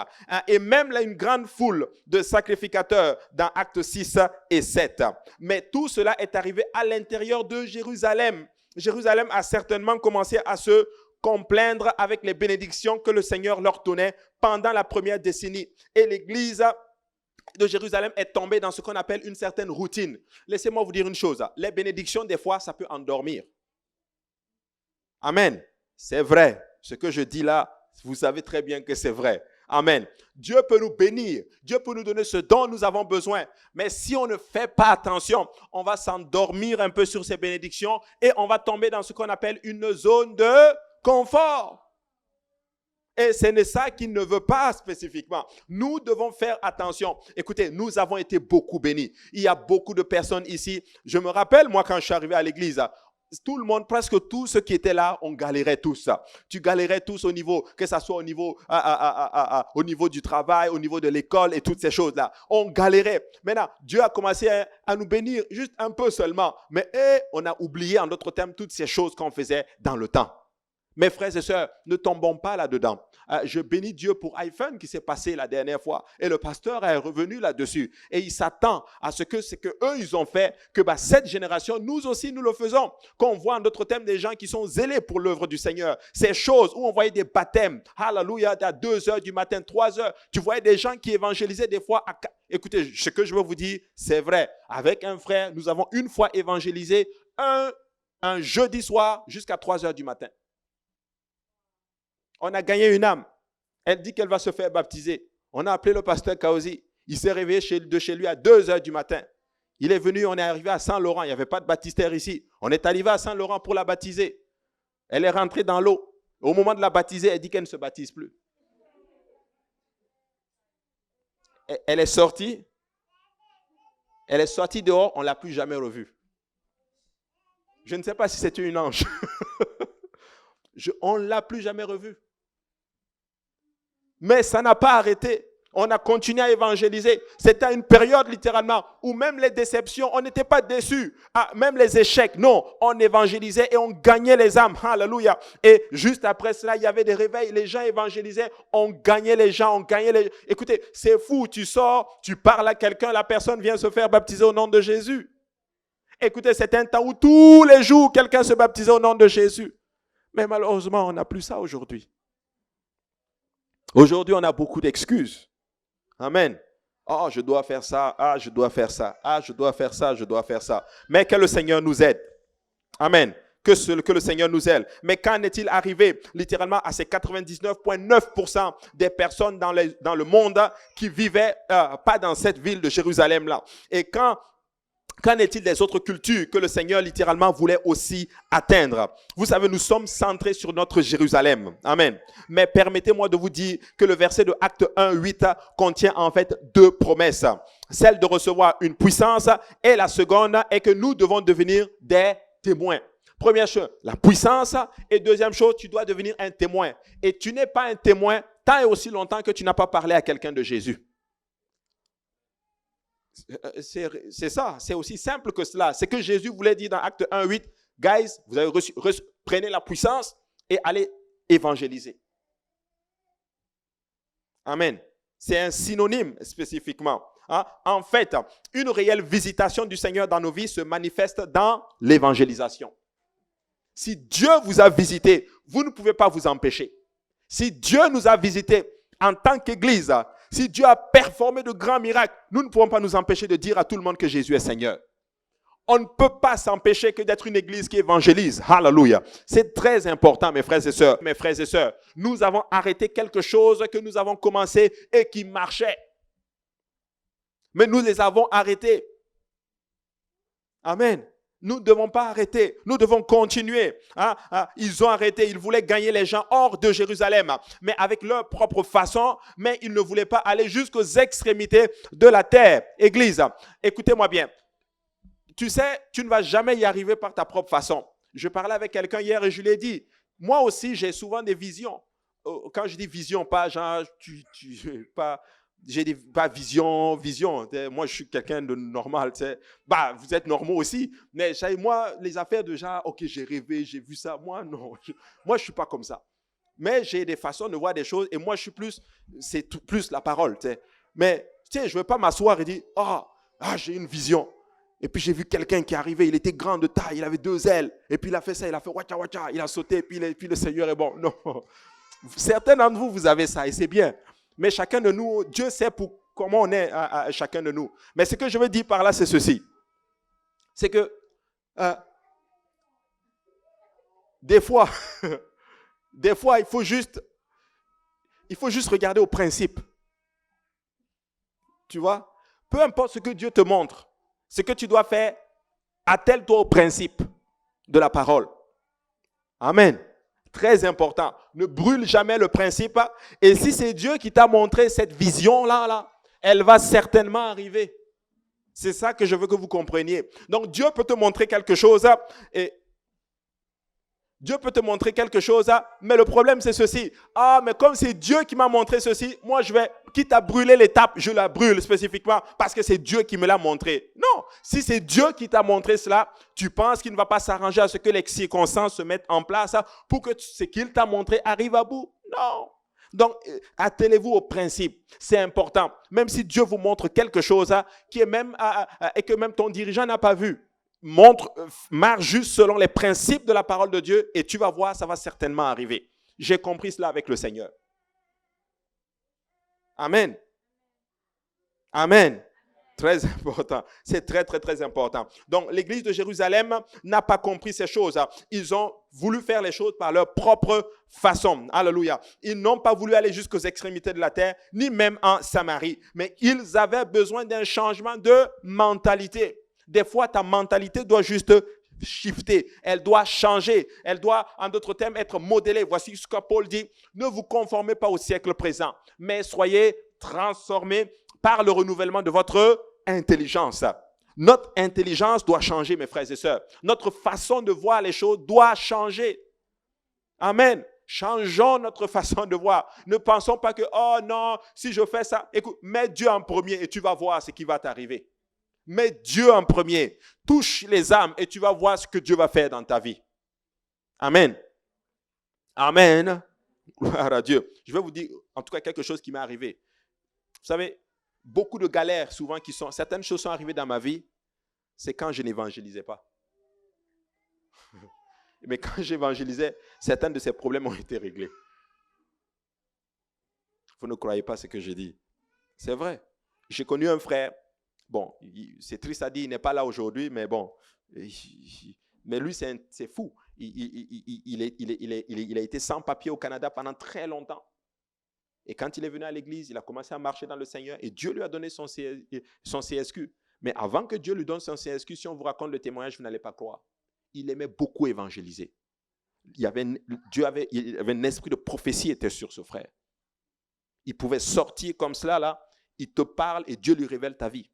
Et même là, une grande foule de sacrificateurs dans Acte 6 et 7. Mais tout cela est arrivé à l'intérieur de Jérusalem. Jérusalem a certainement commencé à se complaindre avec les bénédictions que le Seigneur leur donnait pendant la première décennie. Et l'église de Jérusalem est tombée dans ce qu'on appelle une certaine routine. Laissez-moi vous dire une chose. Les bénédictions, des fois, ça peut endormir. Amen. C'est vrai. Ce que je dis là, vous savez très bien que c'est vrai. Amen. Dieu peut nous bénir. Dieu peut nous donner ce dont nous avons besoin. Mais si on ne fait pas attention, on va s'endormir un peu sur ces bénédictions et on va tomber dans ce qu'on appelle une zone de confort. Et ce n'est ça qu'il ne veut pas spécifiquement. Nous devons faire attention. Écoutez, nous avons été beaucoup bénis. Il y a beaucoup de personnes ici. Je me rappelle, moi, quand je suis arrivé à l'église, tout le monde, presque tous ceux qui étaient là, on galérait tous. Tu galérais tous au niveau, que ce soit au niveau du travail, au niveau de l'école et toutes ces choses-là. On galérait. Maintenant, Dieu a commencé à nous bénir juste un peu seulement. Mais on a oublié, en d'autres termes, toutes ces choses qu'on faisait dans le temps. Mes frères et sœurs, ne tombons pas là-dedans. Je bénis Dieu pour iPhone qui s'est passé la dernière fois. Et le pasteur est revenu là-dessus. Et il s'attend à ce que eux, ils ont fait, que cette génération, nous aussi, nous le faisons. Qu'on voit en d'autres termes des gens qui sont zélés pour l'œuvre du Seigneur. Ces choses où on voyait des baptêmes. Alléluia, à 2 heures du matin, 3 heures. Tu voyais des gens qui évangélisaient des fois. Écoutez, ce que je veux vous dire, c'est vrai. Avec un frère, nous avons une fois évangélisé un jeudi soir jusqu'à 3 heures du matin. On a gagné une âme. Elle dit qu'elle va se faire baptiser. On a appelé le pasteur Kaozi. Il s'est réveillé de chez lui à 2 heures du matin. Il est venu, on est arrivé à Saint-Laurent. Il n'y avait pas de baptistère ici. On est arrivé à Saint-Laurent pour la baptiser. Elle est rentrée dans l'eau. Au moment de la baptiser, elle dit qu'elle ne se baptise plus. Elle est sortie. Elle est sortie dehors, on ne l'a plus jamais revue. Je ne sais pas si c'était une ange. On ne l'a plus jamais revue. Mais ça n'a pas arrêté. On a continué à évangéliser. C'était une période littéralement où même les déceptions, on n'était pas déçus. Même les échecs, non. On évangélisait et on gagnait les âmes. Alléluia. Et juste après cela, il y avait des réveils. Les gens évangélisaient. On gagnait les gens. Écoutez, c'est fou. Tu sors, tu parles à quelqu'un, la personne vient se faire baptiser au nom de Jésus. Écoutez, c'était un temps où tous les jours, quelqu'un se baptisait au nom de Jésus. Mais malheureusement, on n'a plus ça aujourd'hui. Aujourd'hui, on a beaucoup d'excuses. Amen. Oh, je dois faire ça. Ah, je dois faire ça. Ah, je dois faire ça. Je dois faire ça. Mais que le Seigneur nous aide. Amen. Que le Seigneur nous aide. Mais quand est-il arrivé littéralement à ces 99,9% des personnes dans le monde qui vivaient pas dans cette ville de Jérusalem-là? Et qu'en est-il des autres cultures que le Seigneur littéralement voulait aussi atteindre? Vous savez, nous sommes centrés sur notre Jérusalem. Amen. Mais permettez-moi de vous dire que le verset de Acte 1:8 contient en fait 2 promesses. Celle de recevoir une puissance et la seconde est que nous devons devenir des témoins. Première chose, la puissance, et deuxième chose, tu dois devenir un témoin. Et tu n'es pas un témoin tant et aussi longtemps que tu n'as pas parlé à quelqu'un de Jésus. C'est ça, c'est aussi simple que cela. C'est que Jésus voulait dire dans Acte 1:8, guys, vous avez prenez la puissance et allez évangéliser. Amen. C'est un synonyme spécifiquement. En fait, une réelle visitation du Seigneur dans nos vies se manifeste dans l'évangélisation. Si Dieu vous a visité, vous ne pouvez pas vous empêcher. Si Dieu nous a visités en tant qu'Église, si Dieu a performé de grands miracles, nous ne pouvons pas nous empêcher de dire à tout le monde que Jésus est Seigneur. On ne peut pas s'empêcher que d'être une église qui évangélise. Alléluia. C'est très important, mes frères et sœurs. Mes frères et sœurs, nous avons arrêté quelque chose que nous avons commencé et qui marchait. Mais nous les avons arrêtés. Amen. Nous ne devons pas arrêter. Nous devons continuer. Ils ont arrêté. Ils voulaient gagner les gens hors de Jérusalem, mais avec leur propre façon. Mais ils ne voulaient pas aller jusqu'aux extrémités de la terre. Église, écoutez-moi bien. Tu sais, tu ne vas jamais y arriver par ta propre façon. Je parlais avec quelqu'un hier et je lui ai dit, moi aussi, j'ai souvent des visions. Quand je dis vision, pas genre, pas vision. Moi, je suis quelqu'un de normal. Vous êtes normaux aussi. Mais moi, les affaires de genre, ok, j'ai rêvé, j'ai vu ça. Moi, non. Moi, je ne suis pas comme ça. Mais j'ai des façons de voir des choses. Et moi, je suis c'est plus la parole. Mais, je ne veux pas m'asseoir et dire, j'ai une vision. Et puis j'ai vu quelqu'un qui est arrivé, il était grand de taille, il avait 2 ailes. Et puis il a fait ça, il a fait wacha wacha, il a sauté, et puis le Seigneur est bon. Non. Certains d'entre vous, vous avez ça et c'est bien. Mais chacun de nous, Dieu sait comment on est à chacun de nous. Mais ce que je veux dire par là, c'est ceci. C'est que des fois, il faut juste regarder au principe. Tu vois? Peu importe ce que Dieu te montre, ce que tu dois faire, attelle-toi au principe de la parole. Amen. Très important. Ne brûle jamais le principe. Et si c'est Dieu qui t'a montré cette vision-là, elle va certainement arriver. C'est ça que je veux que vous compreniez. Donc Dieu peut te montrer quelque chose mais le problème c'est ceci. Ah, mais comme c'est Dieu qui m'a montré ceci, moi je vais, quitte à brûler l'étape, je la brûle spécifiquement parce que c'est Dieu qui me l'a montré. Non, si c'est Dieu qui t'a montré cela, tu penses qu'il ne va pas s'arranger à ce que les circonstances se mettent en place pour que ce qu'il t'a montré arrive à bout? Non. Donc, attelez-vous au principe. C'est important. Même si Dieu vous montre quelque chose qui est même, et que même ton dirigeant n'a pas vu, marche juste selon les principes de la parole de Dieu et tu vas voir, ça va certainement arriver. J'ai compris cela avec le Seigneur. Amen. Amen. Très important. C'est très, très, très important. Donc, l'église de Jérusalem n'a pas compris ces choses. Ils ont voulu faire les choses par leur propre façon. Alléluia. Ils n'ont pas voulu aller jusqu'aux extrémités de la terre, ni même en Samarie. Mais ils avaient besoin d'un changement de mentalité. Des fois, ta mentalité doit juste shifter. Elle doit changer. Elle doit, en d'autres termes, être modélée. Voici ce que Paul dit. Ne vous conformez pas au siècle présent, mais soyez transformés par le renouvellement de votre intelligence. Notre intelligence doit changer, mes frères et sœurs. Notre façon de voir les choses doit changer. Amen. Changeons notre façon de voir. Ne pensons pas que, oh non, si je fais ça, écoute, mets Dieu en premier et tu vas voir ce qui va t'arriver. Mets Dieu en premier. Touche les âmes et tu vas voir ce que Dieu va faire dans ta vie. Amen. Amen. Gloire à Dieu. Je vais vous dire, en tout cas, quelque chose qui m'est arrivé. Vous savez, beaucoup de galères, souvent, certaines choses sont arrivées dans ma vie, c'est quand je n'évangélisais pas. Mais quand j'évangélisais, certains de ces problèmes ont été réglés. Vous ne croyez pas ce que je dis. C'est vrai. J'ai connu un frère. Bon, c'est triste à dire, il n'est pas là aujourd'hui, mais bon. Mais lui, c'est fou. Il a été sans papier au Canada pendant très longtemps. Et quand il est venu à l'église, il a commencé à marcher dans le Seigneur et Dieu lui a donné son CSQ. Mais avant que Dieu lui donne son CSQ, si on vous raconte le témoignage, vous n'allez pas croire. Il aimait beaucoup évangéliser. Il avait un esprit de prophétie était sur ce frère. Il pouvait sortir comme cela, là, il te parle et Dieu lui révèle ta vie.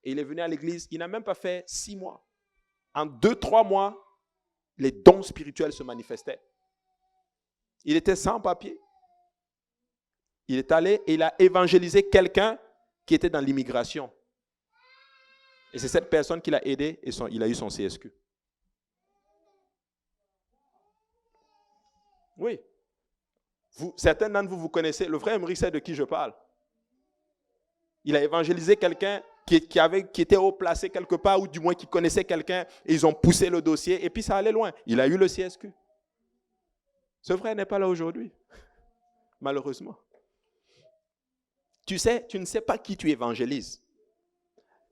Et il est venu à l'église, il n'a même pas fait 6 mois. En 2-3 mois, les dons spirituels se manifestaient. Il était sans papier. Il est allé et il a évangélisé quelqu'un qui était dans l'immigration. Et c'est cette personne qui l'a aidé et il a eu son CSQ. Oui. Certains d'entre vous connaissez, le frère Emery sait de qui je parle. Il a évangélisé quelqu'un qui était haut placé quelque part ou du moins qui connaissait quelqu'un et ils ont poussé le dossier et puis ça allait loin. Il a eu le CSQ. Ce frère n'est pas là aujourd'hui, malheureusement. Tu ne sais pas qui tu évangélises.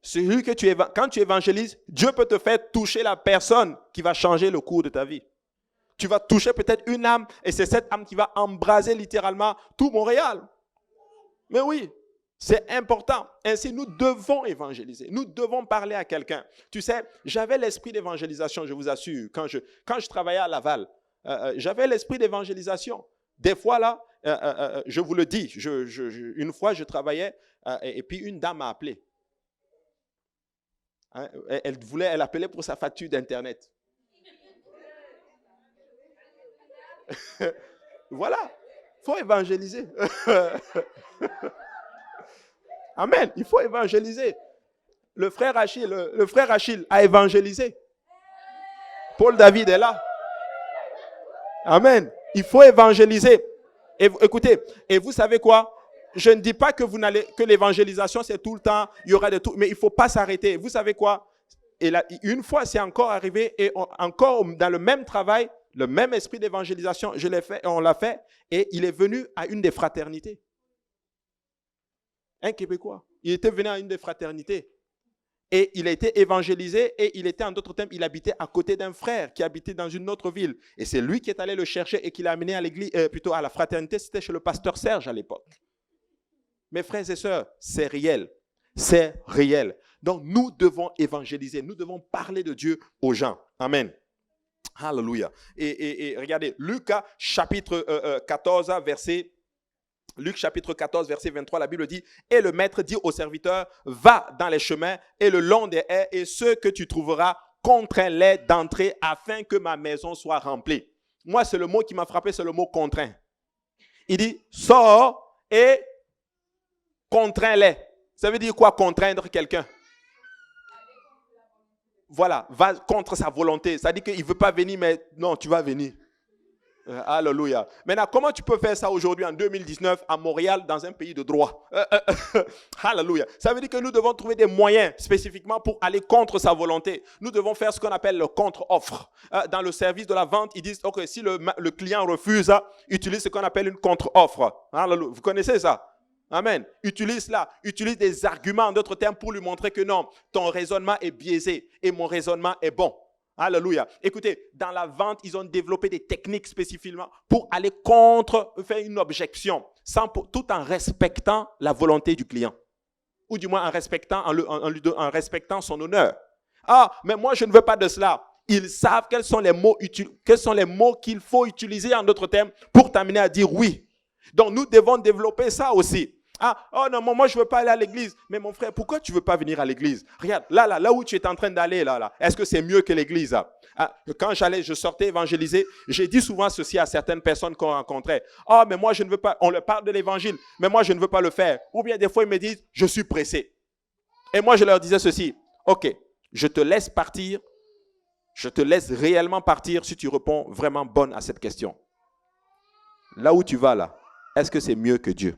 Celui que quand tu évangélises, Dieu peut te faire toucher la personne qui va changer le cours de ta vie. Tu vas toucher peut-être une âme et c'est cette âme qui va embraser littéralement tout Montréal. Mais oui, c'est important. Ainsi, nous devons évangéliser. Nous devons parler à quelqu'un. Tu sais, j'avais l'esprit d'évangélisation, je vous assure, quand je travaillais à Laval. J'avais l'esprit d'évangélisation. Des fois, là, je vous le dis, une fois, je travaillais et puis une dame m'a appelé. Hein, elle appelait pour sa facture d'Internet. Voilà, il faut évangéliser. Amen, il faut évangéliser. Le frère Achille a évangélisé. Paul David est là. Amen. Il faut évangéliser. Et, écoutez, et vous savez quoi? je ne dis pas que que l'évangélisation, c'est tout le temps, il y aura de tout, mais il ne faut pas s'arrêter. Vous savez quoi? Et là, une fois, c'est encore arrivé, et encore dans le même travail, le même esprit d'évangélisation, je l'ai fait, on l'a fait, et il est venu à une des fraternités. Un Québécois. Il était venu à une des fraternités. Et il a été évangélisé, et il était, en d'autres termes, il habitait à côté d'un frère qui habitait dans une autre ville. Et c'est lui qui est allé le chercher et qui l'a amené à l'église, plutôt à la fraternité. C'était chez le pasteur Serge à l'époque. Mes frères et sœurs, c'est réel. C'est réel. Donc, nous devons évangéliser. Nous devons parler de Dieu aux gens. Amen. Alléluia. Et regardez, Luc chapitre 14, Luc chapitre 14, verset 23, la Bible dit, « Et le maître dit au serviteur, va dans les chemins et le long des haies, et ceux que tu trouveras, contrains-les d'entrer afin que ma maison soit remplie. » Moi, c'est le mot qui m'a frappé, c'est le mot contraint. Il dit, sors et contrains-les. Ça veut dire quoi, contraindre quelqu'un? Voilà, va contre sa volonté. Ça dit qu'il ne veut pas venir, mais non, tu vas venir. Alléluia. Maintenant, comment tu peux faire ça aujourd'hui en 2019 à Montréal dans un pays de droit? Alléluia. Ça veut dire que nous devons trouver des moyens spécifiquement pour aller contre sa volonté. Nous devons faire ce qu'on appelle le contre-offre. Dans le service de la vente, ils disent, ok, si le client refuse, utilise ce qu'on appelle une contre-offre. Alléluia. Vous connaissez ça? Amen. Utilise des arguments, en d'autres termes, pour lui montrer que non, ton raisonnement est biaisé et mon raisonnement est bon. Alléluia. Écoutez, dans la vente, ils ont développé des techniques spécifiquement pour aller contre, faire une objection, tout en respectant la volonté du client. Ou du moins en respectant son honneur. Ah, mais moi je ne veux pas de cela. Ils savent quels sont les mots qu'il faut utiliser, en d'autres termes, pour t'amener à dire oui. Donc nous devons développer ça aussi. Ah, oh non, moi je ne veux pas aller à l'église. Mais mon frère, pourquoi tu ne veux pas venir à l'église? Regarde, là où tu es en train d'aller, là, est-ce que c'est mieux que l'église? Quand je sortais évangéliser, j'ai dit souvent ceci à certaines personnes qu'on rencontrait. Oh, mais moi je ne veux pas, on leur parle de l'évangile, mais moi je ne veux pas le faire. Ou bien des fois ils me disent, je suis pressé. Et moi je leur disais ceci, ok, je te laisse partir, je te laisse réellement partir si tu réponds vraiment bonne à cette question. Là où tu vas là, est-ce que c'est mieux que Dieu?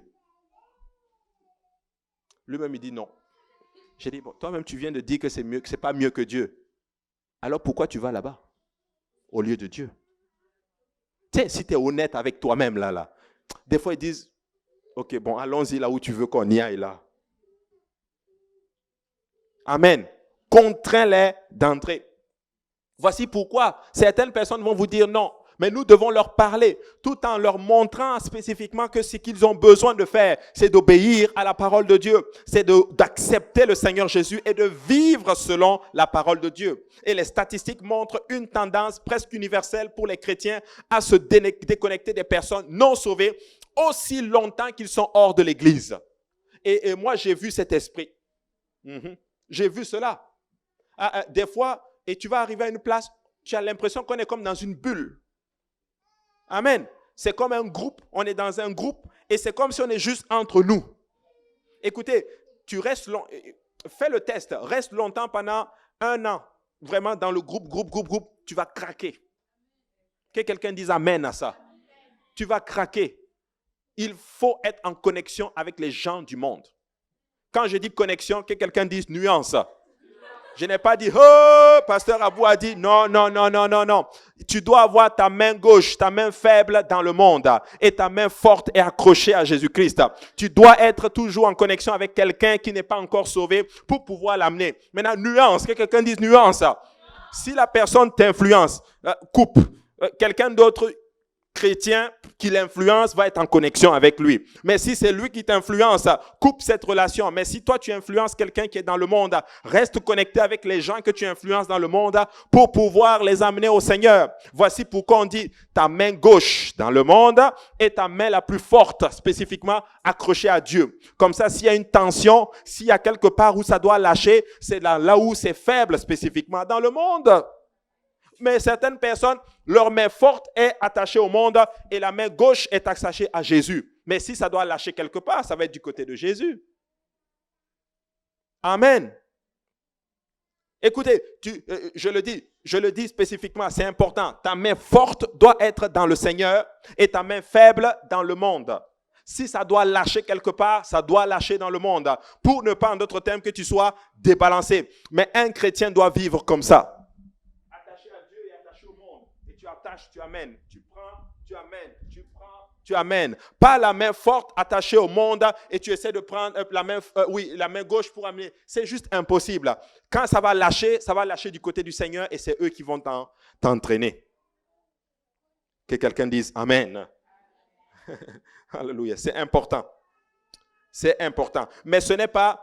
Lui-même, il dit non. J'ai dit, bon, toi-même, tu viens de dire que c'est mieux, que c'est pas mieux que Dieu. Alors pourquoi tu vas là-bas, au lieu de Dieu? Tu sais, si tu es honnête avec toi-même, là. Des fois, ils disent, ok, bon, allons-y là où tu veux qu'on y aille, là. Amen. Contrains-les d'entrer. Voici pourquoi certaines personnes vont vous dire non. Mais nous devons leur parler tout en leur montrant spécifiquement que ce qu'ils ont besoin de faire, c'est d'obéir à la parole de Dieu. C'est d'accepter le Seigneur Jésus et de vivre selon la parole de Dieu. Et les statistiques montrent une tendance presque universelle pour les chrétiens à se déconnecter des personnes non sauvées aussi longtemps qu'ils sont hors de l'Église. Et moi, j'ai vu cet esprit. J'ai vu cela. Des fois, et tu vas arriver à une place, tu as l'impression qu'on est comme dans une bulle. Amen. C'est comme un groupe, on est dans un groupe et c'est comme si on est juste entre nous. Écoutez, fais le test, reste longtemps pendant 1 an, vraiment dans le groupe, tu vas craquer. Que quelqu'un dise amen à ça. Tu vas craquer. Il faut être en connexion avec les gens du monde. Quand je dis connexion, que quelqu'un dise nuance. Je n'ai pas dit, oh, pasteur Abou a dit, non. Tu dois avoir ta main gauche, ta main faible dans le monde et ta main forte et accrochée à Jésus-Christ. Tu dois être toujours en connexion avec quelqu'un qui n'est pas encore sauvé pour pouvoir l'amener. Maintenant, nuance, que quelqu'un dise nuance. Si la personne t'influence, coupe. Quelqu'un d'autre chrétien qui l'influence va être en connexion avec lui. Mais si c'est lui qui t'influence, coupe cette relation. Mais si toi tu influences quelqu'un qui est dans le monde, reste connecté avec les gens que tu influences dans le monde pour pouvoir les amener au Seigneur. Voici pourquoi on dit ta main gauche dans le monde et ta main la plus forte spécifiquement accrochée à Dieu. Comme ça, s'il y a une tension, s'il y a quelque part où ça doit lâcher, c'est là où c'est faible spécifiquement dans le monde. Mais certaines personnes, leur main forte est attachée au monde et la main gauche est attachée à Jésus. Mais si ça doit lâcher quelque part, ça va être du côté de Jésus. Amen. Écoutez, je le dis spécifiquement, c'est important. Ta main forte doit être dans le Seigneur et ta main faible dans le monde. Si ça doit lâcher quelque part, ça doit lâcher dans le monde. Pour ne pas, en d'autres termes, que tu sois débalancé. Mais un chrétien doit vivre comme ça. Attaché à Dieu et attaché au monde. Et tu attaches, tu amènes. Tu prends, tu amènes. Tu prends, tu amènes. Pas la main forte attachée au monde et tu essaies de prendre la main gauche pour amener. C'est juste impossible. Quand ça va lâcher du côté du Seigneur et c'est eux qui vont t'entraîner. Que quelqu'un dise Amen. Alléluia. C'est important. C'est important. Mais ce n'est pas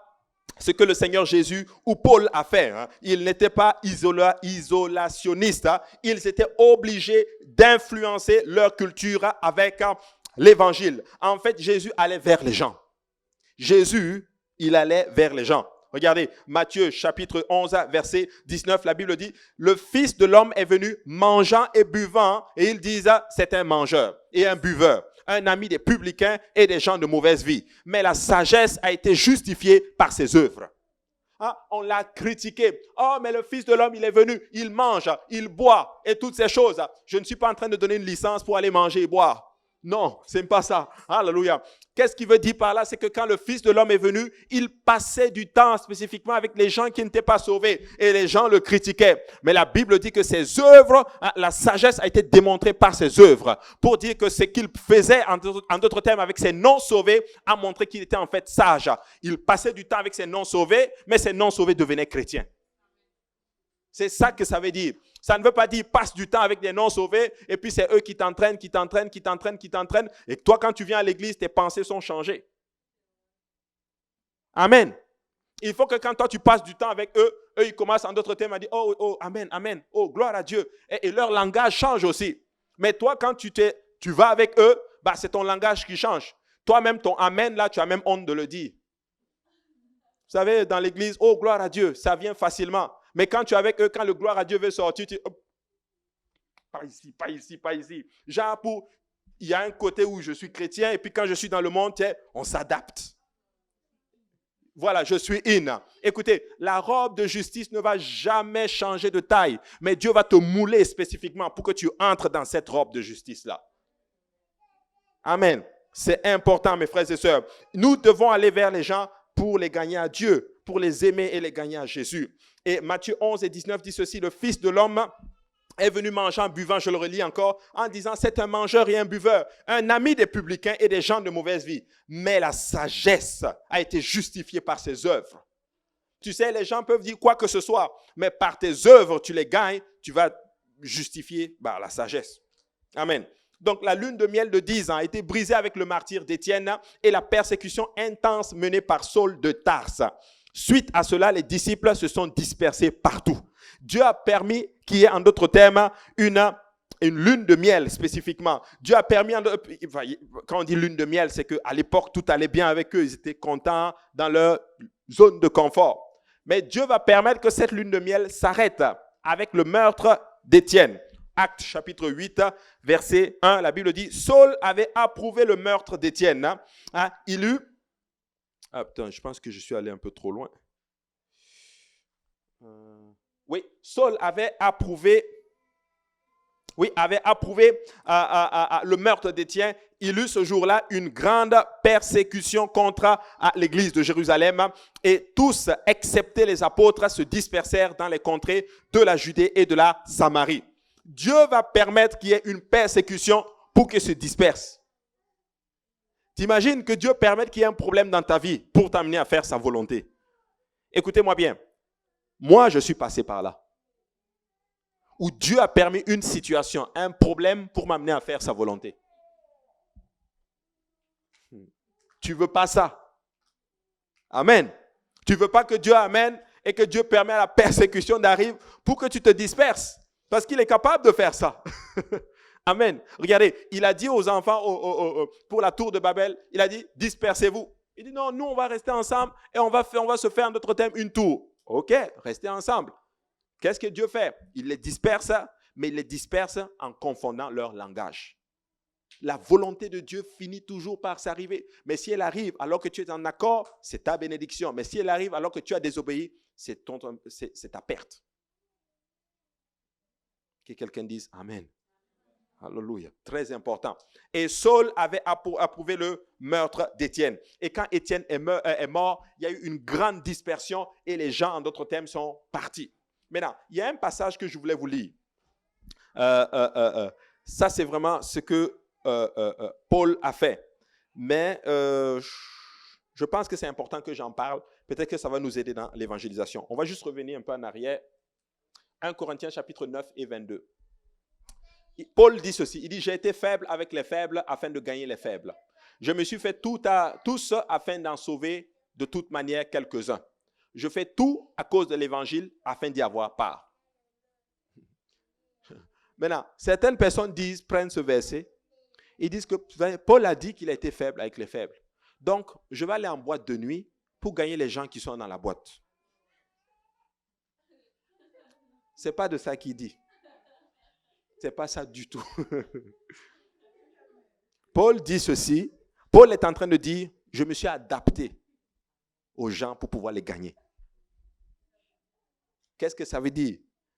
ce que le Seigneur Jésus ou Paul a fait. Ils n'étaient pas isolationnistes. Ils étaient obligés d'influencer leur culture avec l'évangile. En fait, Jésus allait vers les gens. Jésus, il allait vers les gens. Regardez, Matthieu chapitre 11, verset 19, la Bible dit, le Fils de l'homme est venu mangeant et buvant, et ils disent, c'est un mangeur et un buveur, un ami des publicains et des gens de mauvaise vie. Mais la sagesse a été justifiée par ses œuvres. On l'a critiqué. Oh, mais le Fils de l'homme, il est venu, il mange, il boit et toutes ces choses. Je ne suis pas en train de donner une licence pour aller manger et boire. Non, c'est pas ça. Alléluia. Qu'est-ce qu'il veut dire par là? C'est que quand le Fils de l'homme est venu, il passait du temps spécifiquement avec les gens qui n'étaient pas sauvés et les gens le critiquaient. Mais la Bible dit que ses œuvres, la sagesse a été démontrée par ses œuvres pour dire que ce qu'il faisait, en d'autres termes, avec ses non-sauvés, a montré qu'il était en fait sage. Il passait du temps avec ses non-sauvés, mais ses non-sauvés devenaient chrétiens. C'est ça que ça veut dire. Ça ne veut pas dire passe du temps avec des non-sauvés et puis c'est eux qui t'entraînent. Et toi, quand tu viens à l'église, tes pensées sont changées. Amen. Il faut que quand toi, tu passes du temps avec eux, ils commencent en d'autres termes à dire « Oh, amen, amen, oh, gloire à Dieu ». Et leur langage change aussi. Mais toi, quand tu vas avec eux, c'est ton langage qui change. Toi-même, ton amen, là, tu as même honte de le dire. Vous savez, dans l'église, oh, gloire à Dieu, ça vient facilement. Mais quand tu es avec eux, quand le gloire à Dieu veut sortir, tu dis, pas ici, pas ici, pas ici. Genre, il y a un côté où je suis chrétien et puis quand je suis dans le monde, on s'adapte. Voilà, je suis in. Écoutez, la robe de justice ne va jamais changer de taille, mais Dieu va te mouler spécifiquement pour que tu entres dans cette robe de justice-là. Amen. C'est important, mes frères et sœurs. Nous devons aller vers les gens pour les gagner à Dieu, pour les aimer et les gagner à Jésus. Et Matthieu 11 et 19 dit ceci, le Fils de l'homme est venu mangeant, buvant, je le relis encore, en disant, c'est un mangeur et un buveur, un ami des publicains et des gens de mauvaise vie. Mais la sagesse a été justifiée par ses œuvres. Tu sais, les gens peuvent dire quoi que ce soit, mais par tes œuvres, tu les gagnes, tu vas justifier la sagesse. Amen. Donc, la lune de miel de 10 ans a été brisée avec le martyre d'Étienne et la persécution intense menée par Saul de Tarse. Suite à cela, les disciples se sont dispersés partout. Dieu a permis qu'il y ait, en d'autres termes, une lune de miel spécifiquement. Dieu a permis, quand on dit lune de miel, c'est qu'à l'époque, tout allait bien avec eux. Ils étaient contents dans leur zone de confort. Mais Dieu va permettre que cette lune de miel s'arrête avec le meurtre d'Étienne. Actes chapitre 8, verset 1, la Bible dit, Saul avait approuvé le meurtre d'Étienne. Il eut... je pense que je suis allé un peu trop loin. Oui, Saul avait approuvé le meurtre d'Étienne. Il eut ce jour-là une grande persécution contre l'église de Jérusalem et tous, excepté les apôtres, se dispersèrent dans les contrées de la Judée et de la Samarie. Dieu va permettre qu'il y ait une persécution pour qu'ils se dispersent. T'imagines que Dieu permette qu'il y ait un problème dans ta vie pour t'amener à faire sa volonté. Écoutez-moi bien. Moi, je suis passé par là. Où Dieu a permis une situation, un problème pour m'amener à faire sa volonté. Tu ne veux pas ça. Amen. Tu ne veux pas que Dieu amène et que Dieu permet à la persécution d'arriver pour que tu te disperses. Parce qu'il est capable de faire ça. Amen. Regardez, il a dit aux enfants pour la tour de Babel, il a dit, dispersez-vous. Il dit, non, nous, on va rester ensemble et on va se faire, en d'autres termes, une tour. Ok, restez ensemble. Qu'est-ce que Dieu fait? Il les disperse, mais il les disperse en confondant leur langage. La volonté de Dieu finit toujours par s'arriver. Mais si elle arrive alors que tu es en accord, c'est ta bénédiction. Mais si elle arrive alors que tu as désobéi, c'est ta perte. Que quelqu'un dise Amen. Alléluia. Très important. Et Saul avait approuvé le meurtre d'Étienne. Et quand Étienne est mort, il y a eu une grande dispersion et les gens, en d'autres termes, sont partis. Maintenant, il y a un passage que je voulais vous lire. Ça, c'est vraiment ce que Paul a fait. Mais je pense que c'est important que j'en parle. Peut-être que ça va nous aider dans l'évangélisation. On va juste revenir un peu en arrière. 1 Corinthiens chapitre 9 et 22. Paul dit ceci, il dit « J'ai été faible avec les faibles afin de gagner les faibles. Je me suis fait tous afin d'en sauver de toute manière quelques-uns. Je fais tout à cause de l'évangile afin d'y avoir part. » Maintenant, certaines personnes prennent ce verset, ils disent que Paul a dit qu'il a été faible avec les faibles. Donc, je vais aller en boîte de nuit pour gagner les gens qui sont dans la boîte. Ce n'est pas de ça qu'il dit. Ce n'est pas ça du tout. Paul dit ceci. Paul est en train de dire, je me suis adapté aux gens pour pouvoir les gagner. Qu'est-ce que ça veut dire?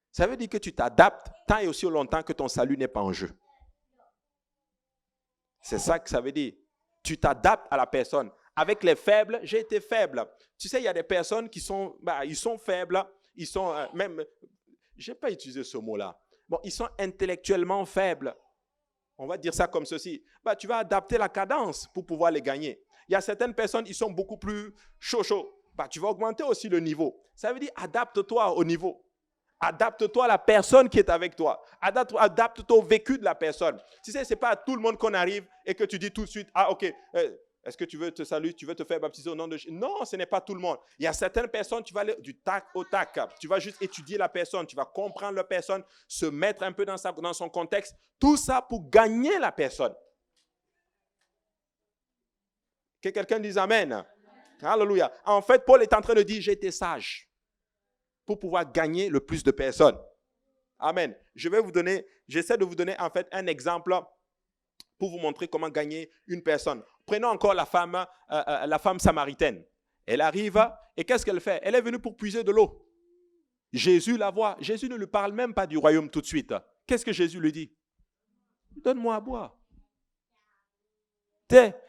Ça veut dire que tu t'adaptes tant et aussi longtemps que ton salut n'est pas en jeu. C'est ça que ça veut dire. Tu t'adaptes à la personne. Avec les faibles, j'ai été faible. Tu sais, il y a des personnes qui sont, ils sont faibles, ils sont même, je n'ai pas utilisé ce mot-là. Bon, ils sont intellectuellement faibles. On va dire ça comme ceci. Tu vas adapter la cadence pour pouvoir les gagner. Il y a certaines personnes, ils sont beaucoup plus chauds. Tu vas augmenter aussi le niveau. Ça veut dire adapte-toi au niveau. Adapte-toi à la personne qui est avec toi. Adapte-toi au vécu de la personne. Tu sais, ce n'est pas à tout le monde qu'on arrive et que tu dis tout de suite, ah ok, est-ce que tu veux te saluer, tu veux te faire baptiser au nom de Jésus? Non, ce n'est pas tout le monde. Il y a certaines personnes, tu vas aller du tac au tac. Tu vas juste étudier la personne, tu vas comprendre la personne, se mettre un peu dans son contexte. Tout ça pour gagner la personne. Que quelqu'un dise Amen. Alléluia. En fait, Paul est en train de dire, j'ai été sage pour pouvoir gagner le plus de personnes. Amen. J'essaie de vous donner en fait un exemple pour vous montrer comment gagner une personne. Prenons encore la femme samaritaine. Elle arrive et qu'est-ce qu'elle fait? Elle est venue pour puiser de l'eau. Jésus la voit. Jésus ne lui parle même pas du royaume tout de suite. Qu'est-ce que Jésus lui dit? Donne-moi à boire.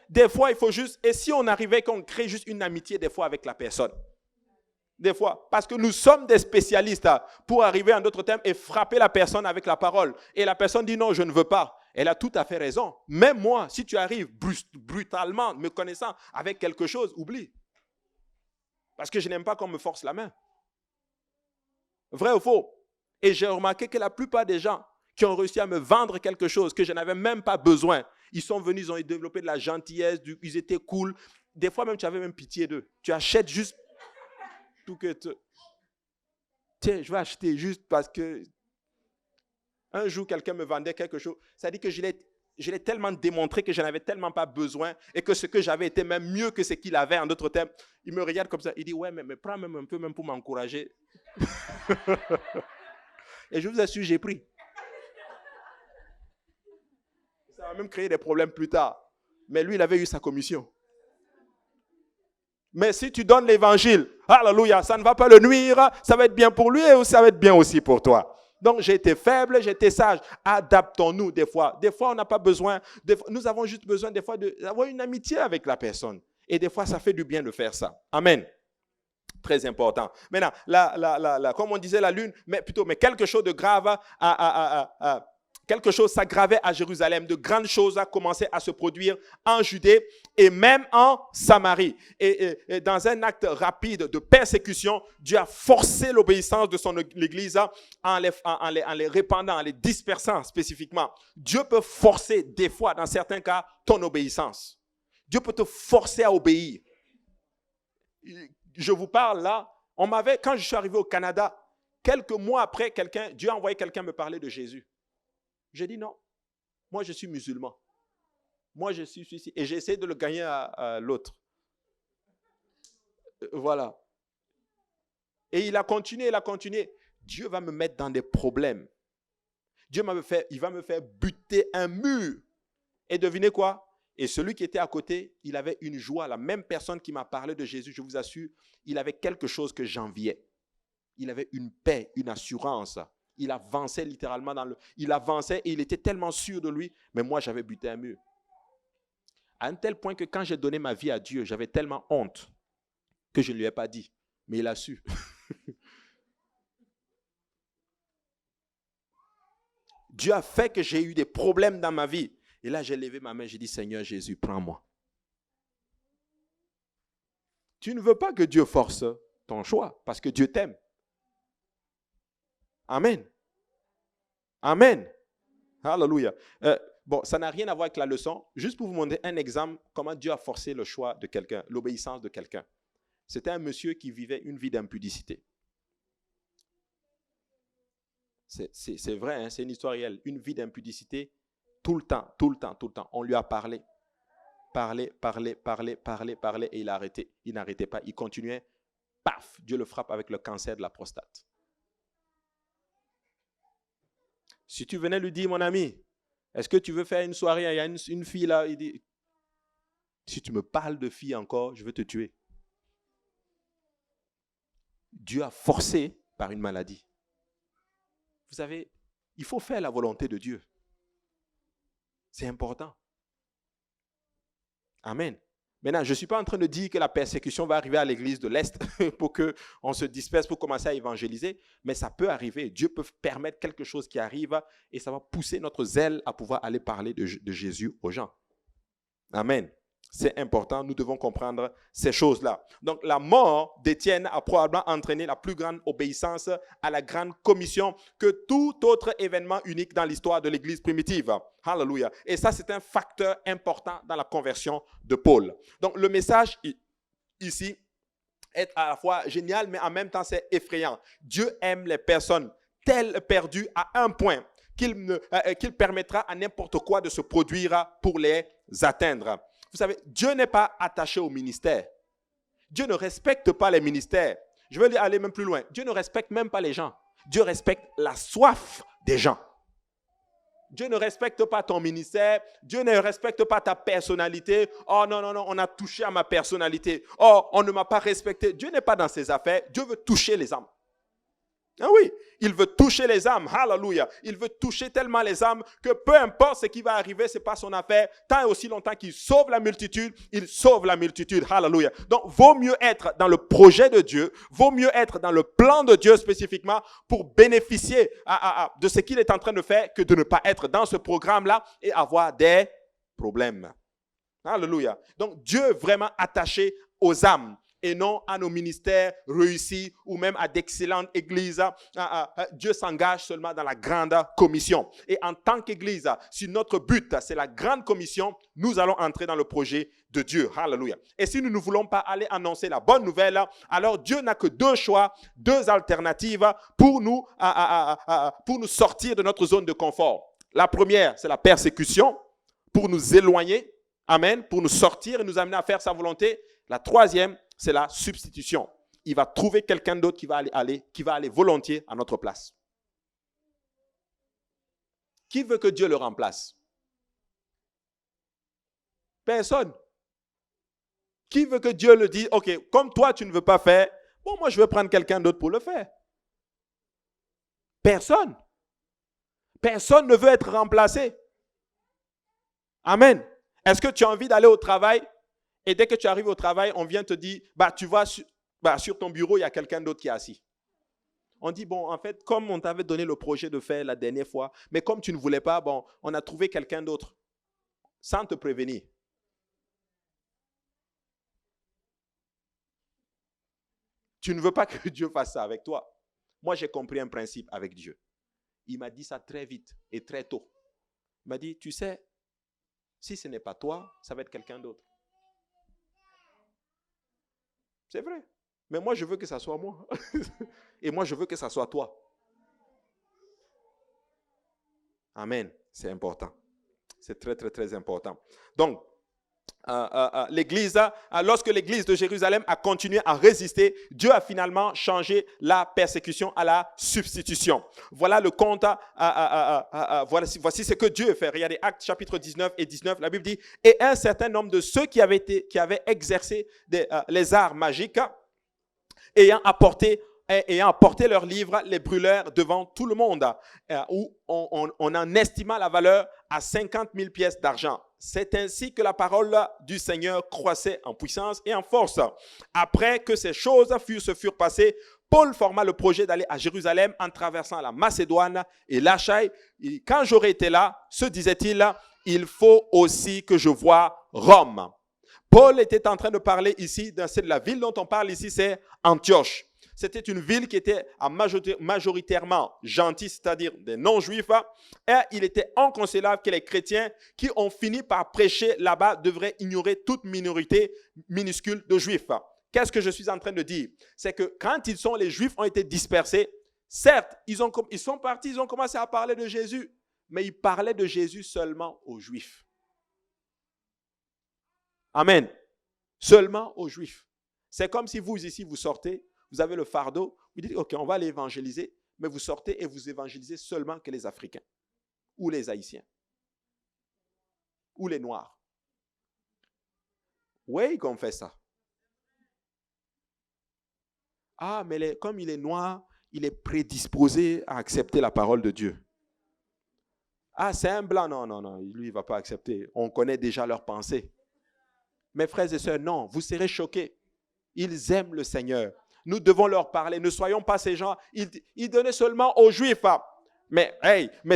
Des fois, il faut juste, et si on arrivait qu'on crée juste une amitié des fois avec la personne. Des fois, parce que nous sommes des spécialistes pour arriver en d'autres termes et frapper la personne avec la parole. Et la personne dit non, je ne veux pas. Elle a tout à fait raison. Même moi, si tu arrives brutalement, me connaissant, avec quelque chose, oublie. Parce que je n'aime pas qu'on me force la main. Vrai ou faux? Et j'ai remarqué que la plupart des gens qui ont réussi à me vendre quelque chose que je n'avais même pas besoin, ils sont venus, ils ont développé de la gentillesse, ils étaient cool. Des fois même, tu avais même pitié d'eux. Tu achètes juste tout que... Tiens, je vais acheter juste parce que... Un jour, quelqu'un me vendait quelque chose. Ça dit que je l'ai tellement démontré que je n'avais tellement pas besoin et que ce que j'avais était même mieux que ce qu'il avait. En d'autres termes, il me regarde comme ça. Il dit, ouais, mais prends même un peu même pour m'encourager. Et je vous assure, j'ai pris. Ça va même créer des problèmes plus tard. Mais lui, il avait eu sa commission. Mais si tu donnes l'évangile, alléluia, ça ne va pas le nuire, ça va être bien pour lui et ça va être bien aussi pour toi. Donc, j'ai été faible, j'ai été sage. Adaptons-nous des fois. Des fois, on n'a pas besoin. Nous avons juste besoin des fois d'avoir une amitié avec la personne. Et des fois, ça fait du bien de faire ça. Amen. Très important. Maintenant, comme on disait, la lune, mais quelque chose de grave, quelque chose s'aggravait à Jérusalem. De grandes choses ont commencé à se produire en Judée et même en Samarie. Et dans un acte rapide de persécution, Dieu a forcé l'obéissance de son Église en les répandant, en les dispersant spécifiquement. Dieu peut forcer des fois, dans certains cas, ton obéissance. Dieu peut te forcer à obéir. Je vous parle là, quand je suis arrivé au Canada, quelques mois après, Dieu a envoyé quelqu'un me parler de Jésus. J'ai dit non, moi je suis musulman. Moi je suis ici. Et j'ai essayé de le gagner à l'autre. Voilà. Et il a continué. Dieu va me mettre dans des problèmes. Il va me faire buter un mur. Et devinez quoi? Et celui qui était à côté, il avait une joie. La même personne qui m'a parlé de Jésus, je vous assure, il avait quelque chose que j'enviais. Il avait une paix, une assurance. Il avançait littéralement il avançait et il était tellement sûr de lui. Mais moi, j'avais buté un mur. À un tel point que quand j'ai donné ma vie à Dieu, j'avais tellement honte que je ne lui ai pas dit. Mais il a su. Dieu a fait que j'ai eu des problèmes dans ma vie. Et là, j'ai levé ma main, j'ai dit, Seigneur Jésus, prends-moi. Tu ne veux pas que Dieu force ton choix parce que Dieu t'aime. Amen. Amen. Alléluia. Bon, ça n'a rien à voir avec la leçon. Juste pour vous montrer un exemple, comment Dieu a forcé le choix de quelqu'un, l'obéissance de quelqu'un. C'était un monsieur qui vivait une vie d'impudicité. C'est vrai, hein, c'est une histoire réelle. Une vie d'impudicité, tout le temps. On lui a parlé. Parler, et il a arrêté. Il n'arrêtait pas, il continuait. Paf, Dieu le frappe avec le cancer de la prostate. Si tu venais lui dire, mon ami, est-ce que tu veux faire une soirée, il y a une fille là, il dit, si tu me parles de fille encore, je vais te tuer. Dieu a forcé par une maladie. Vous savez, il faut faire la volonté de Dieu. C'est important. Amen. Maintenant, je ne suis pas en train de dire que la persécution va arriver à l'église de l'Est pour qu'on se disperse pour commencer à évangéliser, mais ça peut arriver. Dieu peut permettre quelque chose qui arrive et ça va pousser notre zèle à pouvoir aller parler de Jésus aux gens. Amen. C'est important, nous devons comprendre ces choses-là. Donc, la mort d'Étienne a probablement entraîné la plus grande obéissance à la grande commission que tout autre événement unique dans l'histoire de l'Église primitive. Alléluia. Et ça, c'est un facteur important dans la conversion de Paul. Donc, le message ici est à la fois génial, mais en même temps, c'est effrayant. Dieu aime les personnes telles perdues à un point qu'il permettra à n'importe quoi de se produire pour les atteindre. Vous savez, Dieu n'est pas attaché au ministère. Dieu ne respecte pas les ministères. Je veux aller même plus loin. Dieu ne respecte même pas les gens. Dieu respecte la soif des gens. Dieu ne respecte pas ton ministère. Dieu ne respecte pas ta personnalité. Oh non, on a touché à ma personnalité. Oh, on ne m'a pas respecté. Dieu n'est pas dans ses affaires. Dieu veut toucher les âmes. Ah oui, il veut toucher les âmes, hallelujah. Il veut toucher tellement les âmes que peu importe ce qui va arriver, ce n'est pas son affaire. Tant et aussi longtemps qu'il sauve la multitude, il sauve la multitude, hallelujah. Donc, vaut mieux être dans le projet de Dieu, vaut mieux être dans le plan de Dieu spécifiquement pour bénéficier de ce qu'il est en train de faire que de ne pas être dans ce programme-là et avoir des problèmes. Hallelujah. Donc, Dieu est vraiment attaché aux âmes et non à nos ministères réussis ou même à d'excellentes églises. Dieu s'engage seulement dans la grande commission. Et en tant qu'église, si notre but, c'est la grande commission, nous allons entrer dans le projet de Dieu. Alléluia. Et si nous ne voulons pas aller annoncer la bonne nouvelle, alors Dieu n'a que deux choix, deux alternatives pour nous sortir de notre zone de confort. La première, c'est la persécution pour nous éloigner. Amen. Pour nous sortir et nous amener à faire sa volonté. La troisième, c'est la substitution. Il va trouver quelqu'un d'autre qui va aller volontiers à notre place. Qui veut que Dieu le remplace? Personne. Qui veut que Dieu le dise, ok, comme toi tu ne veux pas faire, bon, moi je vais prendre quelqu'un d'autre pour le faire. Personne. Personne ne veut être remplacé. Amen. Est-ce que tu as envie d'aller au travail? Et dès que tu arrives au travail, on vient te dire, tu vois, sur ton bureau, il y a quelqu'un d'autre qui est assis. On dit, bon, en fait, comme on t'avait donné le projet de faire la dernière fois, mais comme tu ne voulais pas, bon, on a trouvé quelqu'un d'autre, sans te prévenir. Tu ne veux pas que Dieu fasse ça avec toi. Moi, j'ai compris un principe avec Dieu. Il m'a dit ça très vite et très tôt. Il m'a dit, tu sais, si ce n'est pas toi, ça va être quelqu'un d'autre. C'est vrai. Mais moi, je veux que ça soit moi. Et moi, je veux que ça soit toi. Amen. C'est important. C'est très, très, très important. Donc, lorsque l'église de Jérusalem a continué à résister, Dieu a finalement changé la persécution à la substitution. Voilà le compte. Voici ce que Dieu fait. Regardez Actes chapitre 19 et 19. La Bible dit, et un certain nombre de ceux qui avaient exercé les arts magiques, ayant apporté ayant apporté leurs livres, les brûlèrent devant tout le monde, où on en estima la valeur à 50 000 pièces d'argent. C'est ainsi que la parole du Seigneur croissait en puissance et en force. Après que ces choses se furent passées, Paul forma le projet d'aller à Jérusalem en traversant la Macédoine et l'Achaïe. Quand j'aurai été là, se disait-il, il faut aussi que je voie Rome. Paul était en train de parler ici, de la ville dont on parle ici, c'est Antioche. C'était une ville qui était majoritairement gentille, c'est-à-dire des non-juifs. Et il était inconcevable que les chrétiens qui ont fini par prêcher là-bas devraient ignorer toute minorité minuscule de juifs. Qu'est-ce que je suis en train de dire? C'est que quand les juifs ont été dispersés, certes, ils sont partis, ils ont commencé à parler de Jésus, mais ils parlaient de Jésus seulement aux juifs. Amen. Seulement aux juifs. C'est comme si vous ici, vous sortez, vous avez le fardeau, vous dites, ok, on va aller évangéliser, mais vous sortez et vous évangélisez seulement que les Africains, ou les Haïtiens, ou les Noirs. Oui, qu'on fait ça. Ah, mais comme il est noir, il est prédisposé à accepter la parole de Dieu. Ah, c'est un blanc. Non, lui, il ne va pas accepter. On connaît déjà leurs pensées. Mes frères et sœurs, non, vous serez choqués. Ils aiment le Seigneur. Nous devons leur parler. Ne soyons pas ces gens. Ils donnaient seulement aux Juifs. Mais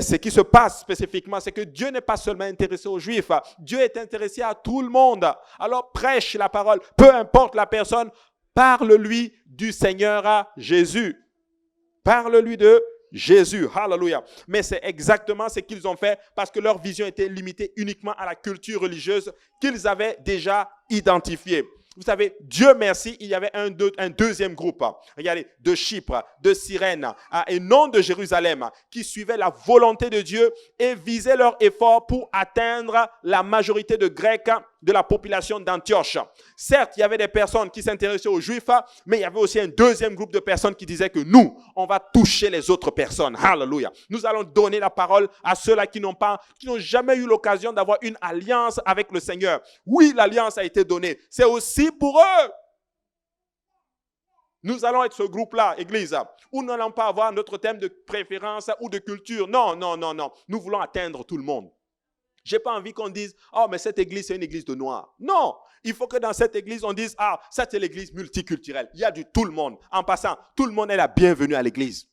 ce qui se passe spécifiquement, c'est que Dieu n'est pas seulement intéressé aux Juifs. Dieu est intéressé à tout le monde. Alors prêche la parole. Peu importe la personne, parle-lui du Seigneur à Jésus. Parle-lui de Jésus. Hallelujah. Mais c'est exactement ce qu'ils ont fait parce que leur vision était limitée uniquement à la culture religieuse qu'ils avaient déjà identifiée. Vous savez, Dieu merci, il y avait un deuxième groupe. Regardez, de Chypre, de Cyrène et non de Jérusalem, qui suivaient la volonté de Dieu et visaient leur effort pour atteindre la majorité de Grecs de la population d'Antioche. Certes, il y avait des personnes qui s'intéressaient aux Juifs, mais il y avait aussi un deuxième groupe de personnes qui disaient que nous, on va toucher les autres personnes. Alléluia. Nous allons donner la parole à ceux-là qui n'ont jamais eu l'occasion d'avoir une alliance avec le Seigneur. Oui, l'alliance a été donnée. C'est aussi pour eux. Nous allons être ce groupe-là, Église, où nous n'allons pas avoir notre thème de préférence ou de culture. Non. Nous voulons atteindre tout le monde. Je n'ai pas envie qu'on dise, oh, mais cette église, c'est une église de noirs. Non, il faut que dans cette église, on dise, ah, ça, c'est l'église multiculturelle. Il y a du tout le monde. En passant, tout le monde est la bienvenue à l'église.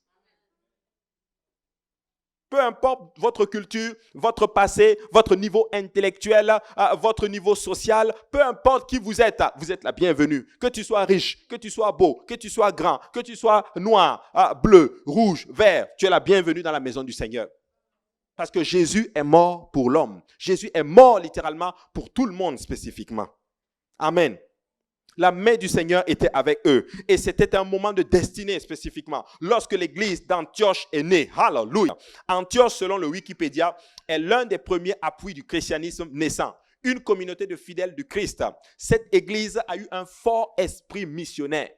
Peu importe votre culture, votre passé, votre niveau intellectuel, votre niveau social, peu importe qui vous êtes la bienvenue. Que tu sois riche, que tu sois beau, que tu sois grand, que tu sois noir, bleu, rouge, vert, tu es la bienvenue dans la maison du Seigneur. Parce que Jésus est mort pour l'homme. Jésus est mort littéralement pour tout le monde spécifiquement. Amen. La main du Seigneur était avec eux. Et c'était un moment de destinée spécifiquement. Lorsque l'église d'Antioche est née. Hallelujah. Antioche, selon le Wikipédia, est l'un des premiers appuis du christianisme naissant. Une communauté de fidèles du Christ. Cette église a eu un fort esprit missionnaire.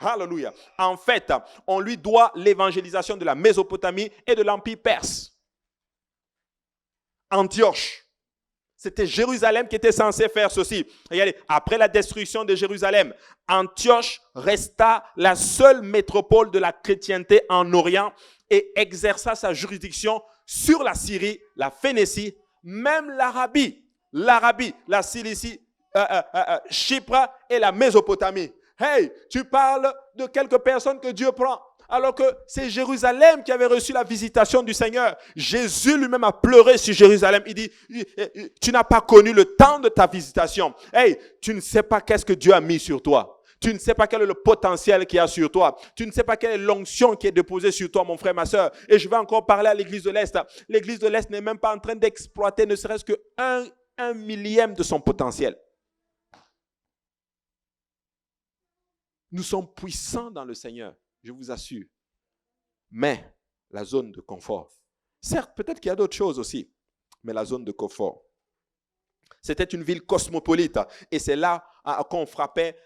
Hallelujah. En fait, on lui doit l'évangélisation de la Mésopotamie et de l'Empire perse. Antioche. C'était Jérusalem qui était censé faire ceci. Regardez, après la destruction de Jérusalem, Antioche resta la seule métropole de la chrétienté en Orient et exerça sa juridiction sur la Syrie, la Phénicie, même l'Arabie, la Cilicie, Chypre et la Mésopotamie. Hey, tu parles de quelques personnes que Dieu prend. Alors que c'est Jérusalem qui avait reçu la visitation du Seigneur. Jésus lui-même a pleuré sur Jérusalem. Il dit, tu n'as pas connu le temps de ta visitation. Hey, tu ne sais pas qu'est-ce que Dieu a mis sur toi. Tu ne sais pas quel est le potentiel qu'il y a sur toi. Tu ne sais pas quelle est l'onction qui est déposée sur toi, mon frère, ma soeur. Et je vais encore parler à l'église de l'Est. L'église de l'Est n'est même pas en train d'exploiter ne serait-ce que un millième de son potentiel. Nous sommes puissants dans le Seigneur. Je vous assure. Mais la zone de confort. Certes, peut-être qu'il y a d'autres choses aussi, mais la zone de confort. C'était une ville cosmopolite et c'est là qu'on frappait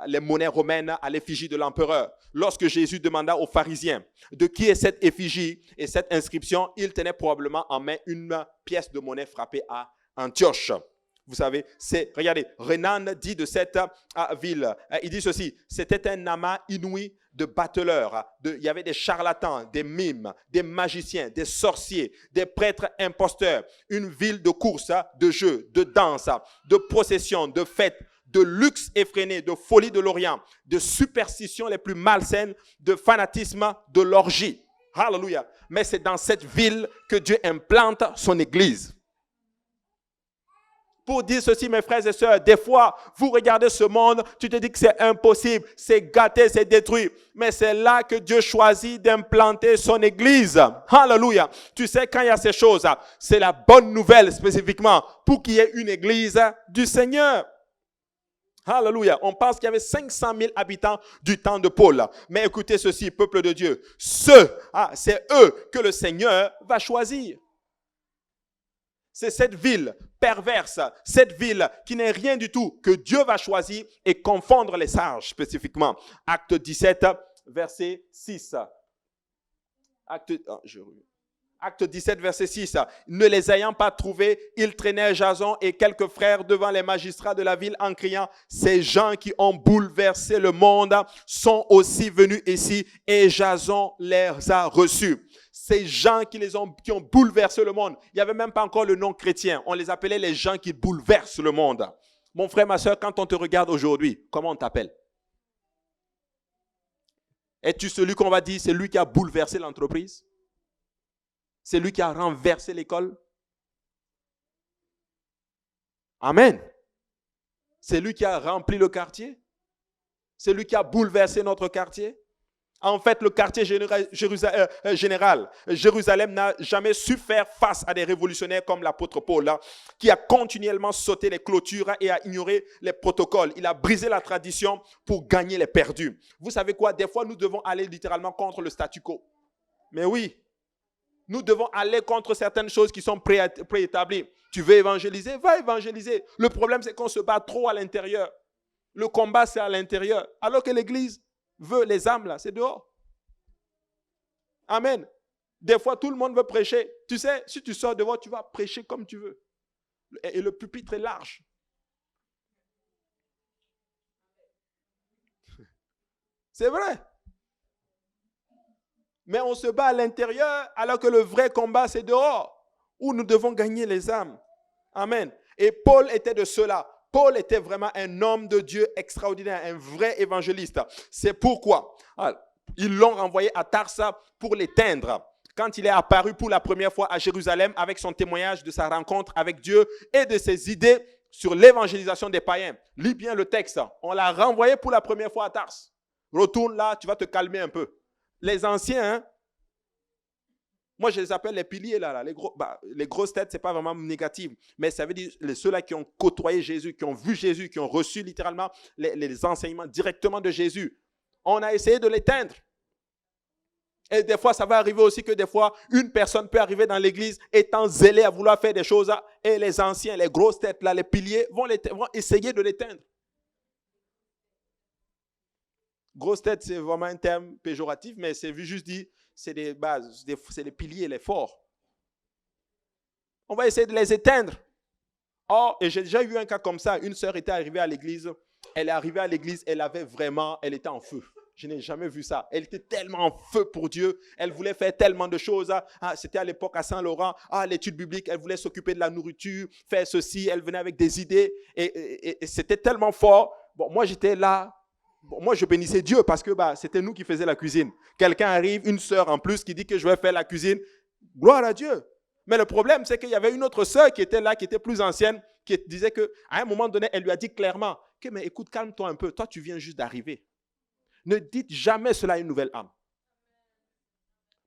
les monnaies romaines à l'effigie de l'empereur. Lorsque Jésus demanda aux pharisiens de qui est cette effigie et cette inscription, il tenait probablement en main une pièce de monnaie frappée à Antioche. Vous savez, regardez, Renan dit de cette ville, il dit ceci, c'était un amas inouï de battleurs, il y avait des charlatans, des mimes, des magiciens, des sorciers, des prêtres imposteurs, une ville de courses, de jeux, de danse, de processions, de fêtes, de luxe effréné, de folie de l'Orient, de superstitions les plus malsaines, de fanatisme, de l'orgie. Alléluia. Mais c'est dans cette ville que Dieu implante son église. Pour dire ceci, mes frères et sœurs, des fois, vous regardez ce monde, tu te dis que c'est impossible, c'est gâté, c'est détruit. Mais c'est là que Dieu choisit d'implanter son église. Alléluia. Tu sais, quand il y a ces choses, c'est la bonne nouvelle spécifiquement pour qu'il y ait une église du Seigneur. Alléluia. On pense qu'il y avait 500 000 habitants du temps de Paul. Mais écoutez ceci, peuple de Dieu. C'est eux que le Seigneur va choisir. C'est cette ville perverse, cette ville qui n'est rien du tout, que Dieu va choisir et confondre les sages spécifiquement. Acte 17, verset 6. Acte 17, verset 6. Ne les ayant pas trouvés, ils traînaient Jason et quelques frères devant les magistrats de la ville en criant, ces gens qui ont bouleversé le monde sont aussi venus ici et Jason les a reçus. Ces gens qui ont bouleversé le monde, il n'y avait même pas encore le nom chrétien. On les appelait les gens qui bouleversent le monde. Mon frère, ma soeur, quand on te regarde aujourd'hui, comment on t'appelle? Es-tu celui qu'on va dire, c'est lui qui a bouleversé l'entreprise? C'est lui qui a renversé l'école? Amen. C'est lui qui a rempli le quartier? C'est lui qui a bouleversé notre quartier? En fait, le quartier général, Jérusalem n'a jamais su faire face à des révolutionnaires comme l'apôtre Paul, qui a continuellement sauté les clôtures et a ignoré les protocoles. Il a brisé la tradition pour gagner les perdus. Vous savez quoi? Des fois, nous devons aller littéralement contre le statu quo. Mais oui, nous devons aller contre certaines choses qui sont préétablies. Tu veux évangéliser? Va évangéliser. Le problème, c'est qu'on se bat trop à l'intérieur. Le combat, c'est à l'intérieur. Alors que l'Église veut les âmes, là, c'est dehors. Amen. Des fois, tout le monde veut prêcher. Tu sais, si tu sors dehors, tu vas prêcher comme tu veux. Et le pupitre est large. C'est vrai. Mais on se bat à l'intérieur, alors que le vrai combat, c'est dehors, où nous devons gagner les âmes. Amen. Et Paul était de ceux-là. Paul était vraiment un homme de Dieu extraordinaire, un vrai évangéliste. C'est pourquoi ils l'ont renvoyé à Tarsa pour l'éteindre. Quand il est apparu pour la première fois à Jérusalem avec son témoignage de sa rencontre avec Dieu et de ses idées sur l'évangélisation des païens. Lis bien le texte. On l'a renvoyé pour la première fois à Tarse. Retourne là, tu vas te calmer un peu. Les anciens, moi je les appelle les piliers là, les grosses têtes, c'est pas vraiment négatif, mais ça veut dire ceux-là qui ont côtoyé Jésus, qui ont vu Jésus, qui ont reçu littéralement les enseignements directement de Jésus. On a essayé de l'éteindre. Et des fois, ça va arriver aussi que des fois, une personne peut arriver dans l'église étant zélée à vouloir faire des choses et les anciens, les grosses têtes là, les piliers vont essayer de l'éteindre. Grosse tête, c'est vraiment un terme péjoratif, mais c'est juste dit, c'est des bases, c'est les piliers, les forts. On va essayer de les éteindre. Oh, et j'ai déjà eu un cas comme ça. Une sœur était arrivée à l'église. Elle est arrivée à l'église, elle était en feu. Je n'ai jamais vu ça. Elle était tellement en feu pour Dieu. Elle voulait faire tellement de choses. C'était à l'époque à Saint-Laurent. L'étude biblique, elle voulait s'occuper de la nourriture, faire ceci. Elle venait avec des idées. Et c'était tellement fort. Bon, moi, j'étais là. Bon, moi, je bénissais Dieu parce que c'était nous qui faisions la cuisine. Quelqu'un arrive, une sœur en plus, qui dit que je vais faire la cuisine. Gloire à Dieu. Mais le problème, c'est qu'il y avait une autre sœur qui était là, qui était plus ancienne, qui disait qu'à un moment donné, elle lui a dit clairement que, mais écoute, calme-toi un peu. Toi, tu viens juste d'arriver. Ne dites jamais cela à une nouvelle âme.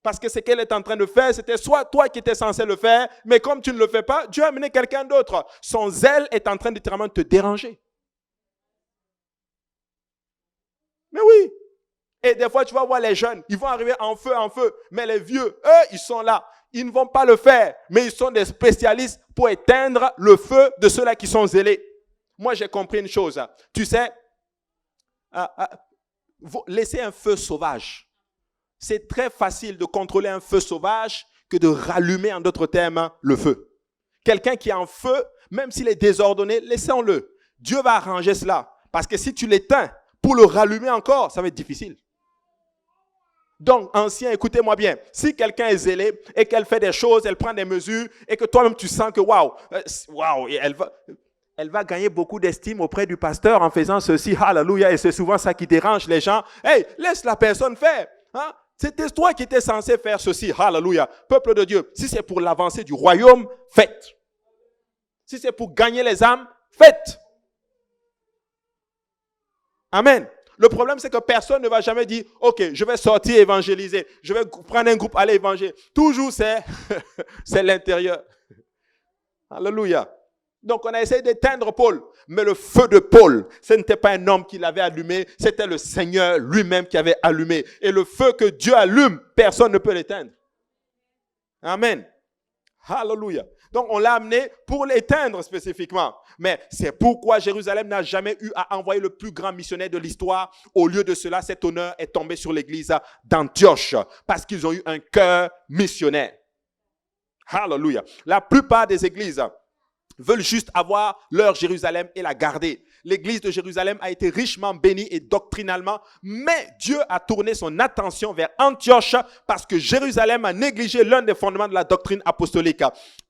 Parce que ce qu'elle est en train de faire, c'était soit toi qui étais censé le faire, mais comme tu ne le fais pas, Dieu a amené quelqu'un d'autre. Son zèle est en train de littéralement te déranger. Mais oui. Et des fois, tu vas voir les jeunes, ils vont arriver en feu. Mais les vieux, eux, ils sont là. Ils ne vont pas le faire, mais ils sont des spécialistes pour éteindre le feu de ceux-là qui sont zélés. Moi, j'ai compris une chose. Tu sais, laisser un feu sauvage. C'est très facile de contrôler un feu sauvage que de rallumer, en d'autres termes, le feu. Quelqu'un qui est en feu, même s'il est désordonné, laissons-le. Dieu va arranger cela. Parce que si tu l'éteins pour le rallumer encore, ça va être difficile. Donc, ancien, écoutez-moi bien. Si quelqu'un est zélé et qu'elle fait des choses, elle prend des mesures et que toi-même tu sens que waouh, elle va gagner beaucoup d'estime auprès du pasteur en faisant ceci, hallelujah, et c'est souvent ça qui dérange les gens. Hey, laisse la personne faire. Hein? C'était toi qui étais censé faire ceci, hallelujah. Peuple de Dieu, si c'est pour l'avancée du royaume, faites. Si c'est pour gagner les âmes, faites. Amen. Le problème, c'est que personne ne va jamais dire, OK, je vais sortir évangéliser. Je vais prendre un groupe, aller évangéliser. Toujours, c'est l'intérieur. Alléluia. Donc, on a essayé d'éteindre Paul. Mais le feu de Paul, ce n'était pas un homme qui l'avait allumé. C'était le Seigneur lui-même qui avait allumé. Et le feu que Dieu allume, personne ne peut l'éteindre. Amen. Alléluia. Donc, on l'a amené pour l'éteindre spécifiquement. Mais c'est pourquoi Jérusalem n'a jamais eu à envoyer le plus grand missionnaire de l'histoire. Au lieu de cela, cet honneur est tombé sur l'église d'Antioche parce qu'ils ont eu un cœur missionnaire. Alléluia. La plupart des églises veulent juste avoir leur Jérusalem et la garder. L'église de Jérusalem a été richement bénie et doctrinalement, mais Dieu a tourné son attention vers Antioche parce que Jérusalem a négligé l'un des fondements de la doctrine apostolique.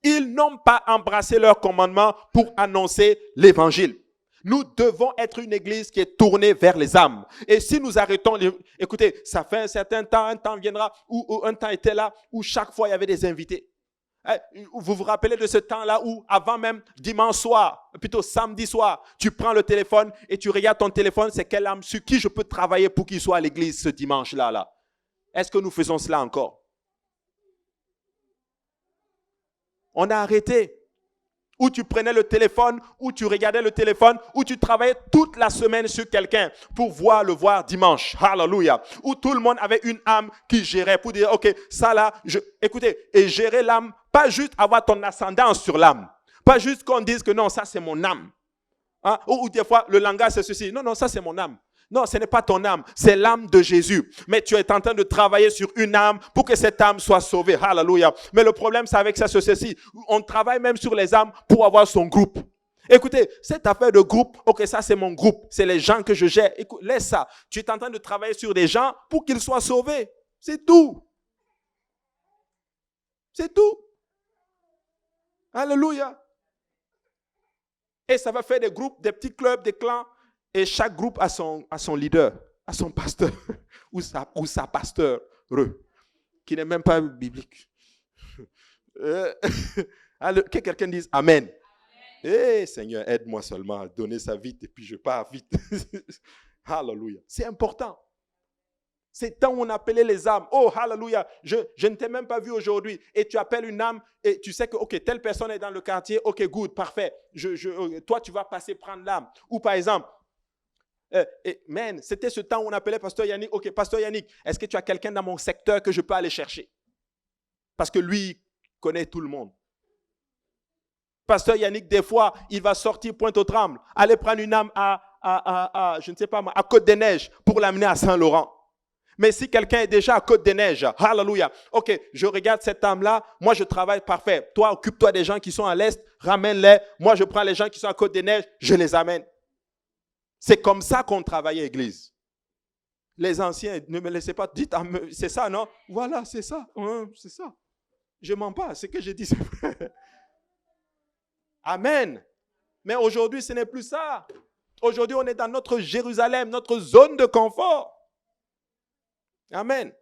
Ils n'ont pas embrassé leur commandement pour annoncer l'évangile. Nous devons être une église qui est tournée vers les âmes. Et si nous arrêtons, écoutez, ça fait un certain temps, un temps viendra, où un temps était là, où chaque fois il y avait des invités. Vous vous rappelez de ce temps-là où, avant même dimanche soir, plutôt samedi soir, tu prends le téléphone et tu regardes ton téléphone, c'est quelle âme sur qui je peux travailler pour qu'il soit à l'église ce dimanche-là. Là. Est-ce que nous faisons cela encore? On a arrêté. Où tu prenais le téléphone, où tu regardais le téléphone, où tu travaillais toute la semaine sur quelqu'un pour le voir dimanche. Hallelujah. Où tout le monde avait une âme qui gérait pour dire, OK, ça là, écoutez, et gérer l'âme, pas juste avoir ton ascendance sur l'âme. Pas juste qu'on dise que non, ça c'est mon âme. Hein? Ou des fois, le langage c'est ceci. Non, non, ça c'est mon âme. Non, ce n'est pas ton âme, c'est l'âme de Jésus. Mais tu es en train de travailler sur une âme pour que cette âme soit sauvée. Hallelujah. Mais le problème, c'est avec ça, c'est ceci. On travaille même sur les âmes pour avoir son groupe. Écoutez, cette affaire de groupe, OK, ça c'est mon groupe. C'est les gens que je gère. Écoute, laisse ça. Tu es en train de travailler sur des gens pour qu'ils soient sauvés. C'est tout. C'est tout. Alléluia. Et ça va faire des groupes, des petits clubs, des clans. Et chaque groupe a son leader, a son pasteur ou sa pasteur, qui n'est même pas biblique. Que quelqu'un dise Amen. Eh Seigneur, aide-moi seulement à donner ça vite et puis je pars vite. Alléluia. C'est important. C'est temps où on appelait les âmes. Oh, hallelujah, je ne t'ai même pas vu aujourd'hui. Et tu appelles une âme et tu sais que, OK, telle personne est dans le quartier. OK, good, parfait. Toi, tu vas passer prendre l'âme. Ou par exemple, c'était ce temps où on appelait Pasteur Yannick. OK, Pasteur Yannick, est-ce que tu as quelqu'un dans mon secteur que je peux aller chercher? Parce que lui, il connaît tout le monde. Pasteur Yannick, des fois, il va sortir Pointe-aux-Trembles, aller prendre une âme je ne sais pas, à Côte-des-Neiges pour l'amener à Saint-Laurent. Mais si quelqu'un est déjà à Côte-des-Neiges, hallelujah, OK, je regarde cette âme-là, moi je travaille parfait. Toi, occupe-toi des gens qui sont à l'Est, ramène-les. Moi, je prends les gens qui sont à Côte-des-Neiges, je les amène. C'est comme ça qu'on travaillait église. Les anciens, ne me laissez pas, dites, c'est ça, non? Voilà, c'est ça, c'est ça. Je mens pas, ce que je dis, c'est vrai. Amen. Mais aujourd'hui, ce n'est plus ça. Aujourd'hui, on est dans notre Jérusalem, notre zone de confort. Amen.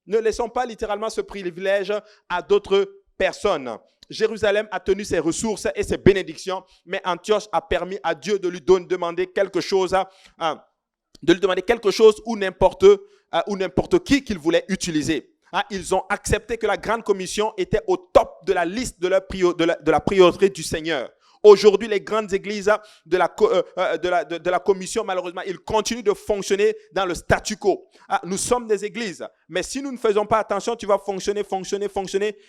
Ne laissons pas littéralement ce privilège à d'autres personnes. Jérusalem a tenu ses ressources et ses bénédictions, mais Antioche a permis à Dieu de lui demander quelque chose, ou n'importe qui qu'il voulait utiliser. Ils ont accepté que la grande commission était au top de la liste de la priorité du Seigneur. Aujourd'hui, les grandes églises de la commission, malheureusement, ils continuent de fonctionner dans le statu quo. Nous sommes des églises, mais si nous ne faisons pas attention, tu vas fonctionner,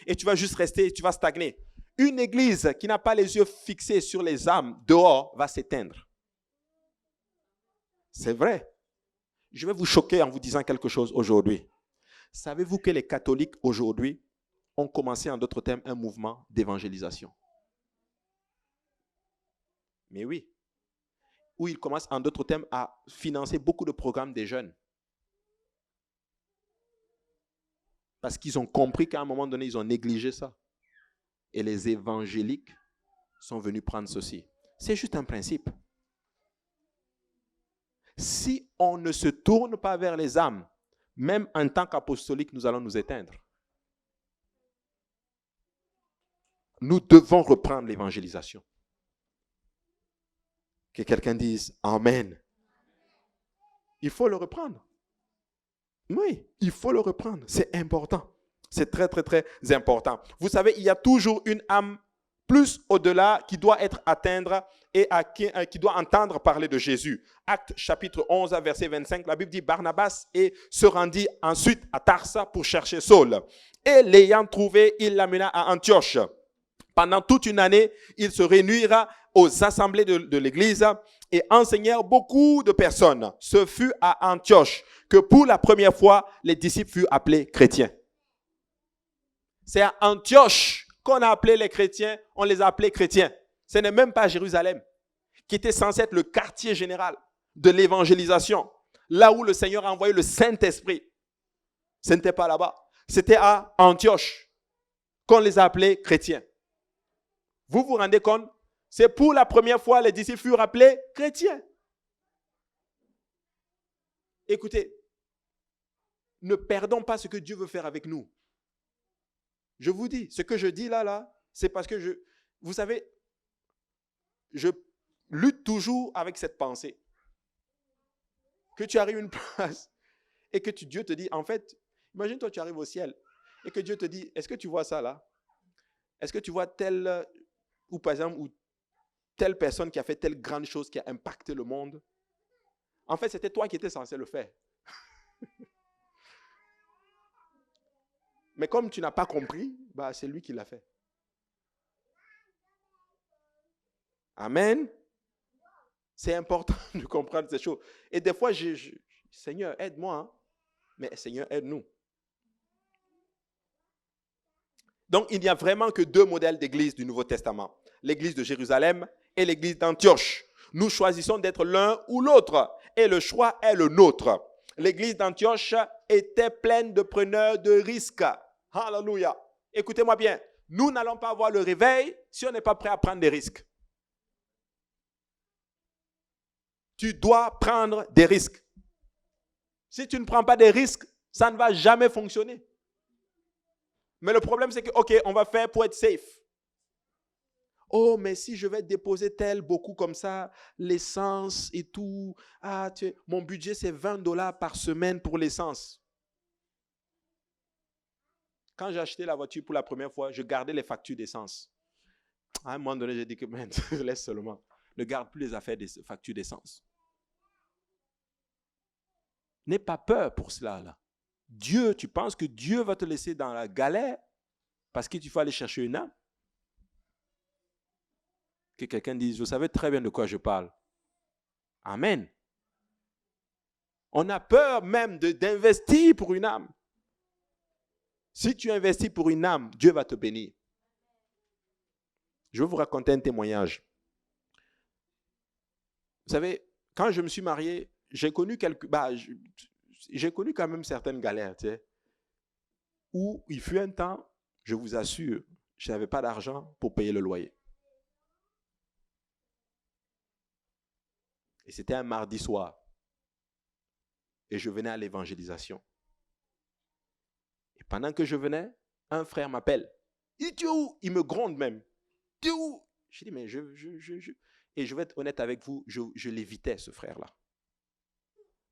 et tu vas juste rester, tu vas stagner. Une église qui n'a pas les yeux fixés sur les âmes dehors va s'éteindre. C'est vrai. Je vais vous choquer en vous disant quelque chose aujourd'hui. Savez-vous que les catholiques aujourd'hui ont commencé, en d'autres termes, un mouvement d'évangélisation? Mais oui. Où ils commencent, en d'autres termes, à financer beaucoup de programmes des jeunes. Parce qu'ils ont compris qu'à un moment donné, ils ont négligé ça. Et les évangéliques sont venus prendre ceci. C'est juste un principe. Si on ne se tourne pas vers les âmes, même en tant qu'apostolique, nous allons nous éteindre. Nous devons reprendre l'évangélisation. Que quelqu'un dise Amen. Il faut le reprendre. Oui, il faut le reprendre. C'est important. C'est très, très, très important. Vous savez, il y a toujours une âme plus au-delà qui doit être atteinte et qui doit entendre parler de Jésus. Actes chapitre 11, verset 25, la Bible dit Barnabas se rendit ensuite à Tarsa pour chercher Saul. Et l'ayant trouvé, il l'amena à Antioche. Pendant toute une année, ils se réunirent aux assemblées de l'église et enseignèrent beaucoup de personnes. Ce fut à Antioche que pour la première fois, les disciples furent appelés chrétiens. C'est à Antioche qu'on a appelé les chrétiens, on les a appelés chrétiens. Ce n'est même pas Jérusalem, qui était censé être le quartier général de l'évangélisation, là où le Seigneur a envoyé le Saint-Esprit. Ce n'était pas là-bas. C'était à Antioche qu'on les a appelés chrétiens. Vous vous rendez compte? C'est pour la première fois les disciples furent appelés chrétiens. Écoutez, ne perdons pas ce que Dieu veut faire avec nous. Je vous dis, ce que je dis là, c'est parce que vous savez, je lutte toujours avec cette pensée. Que tu arrives à une place et que Dieu te dit, en fait, imagine-toi, tu arrives au ciel et que Dieu te dit, est-ce que tu vois ça là? Est-ce que tu vois tel, ou par exemple, ou telle personne qui a fait telle grande chose qui a impacté le monde? En fait, c'était toi qui étais censé le faire. Mais comme tu n'as pas compris, c'est lui qui l'a fait. Amen. C'est important de comprendre ces choses. Et des fois, Seigneur, aide-moi. Hein? Mais Seigneur, aide-nous. Donc, il n'y a vraiment que deux modèles d'église du Nouveau Testament. L'église de Jérusalem et l'église d'Antioche. Nous choisissons d'être l'un ou l'autre. Et le choix est le nôtre. L'église d'Antioche était pleine de preneurs de risques. Alléluia. Écoutez-moi bien. Nous n'allons pas avoir le réveil si on n'est pas prêt à prendre des risques. Tu dois prendre des risques. Si tu ne prends pas des risques, ça ne va jamais fonctionner. Mais le problème, c'est que, OK, on va faire pour être safe. Oh, mais si je vais déposer beaucoup comme ça, l'essence et tout, mon budget, c'est $20 par semaine pour l'essence. Quand j'ai acheté la voiture pour la première fois, je gardais les factures d'essence. À un moment donné, j'ai dit que, laisse seulement. Ne garde plus les affaires des factures d'essence. N'aie pas peur pour cela, là. Dieu, tu penses que Dieu va te laisser dans la galère parce que tu vas aller chercher une âme? Que quelqu'un dise, vous savez très bien de quoi je parle. Amen. On a peur même d'investir pour une âme. Si tu investis pour une âme, Dieu va te bénir. Je vais vous raconter un témoignage. Vous savez, quand je me suis marié, j'ai connu j'ai connu quand même certaines galères, tu sais, où il fut un temps, je vous assure, je n'avais pas d'argent pour payer le loyer. Et c'était un mardi soir. Et je venais à l'évangélisation. Et pendant que je venais, un frère m'appelle. Il dit, où? Il me gronde même. Tu es où? Je dis, mais Et je vais être honnête avec vous, je l'évitais, ce frère-là.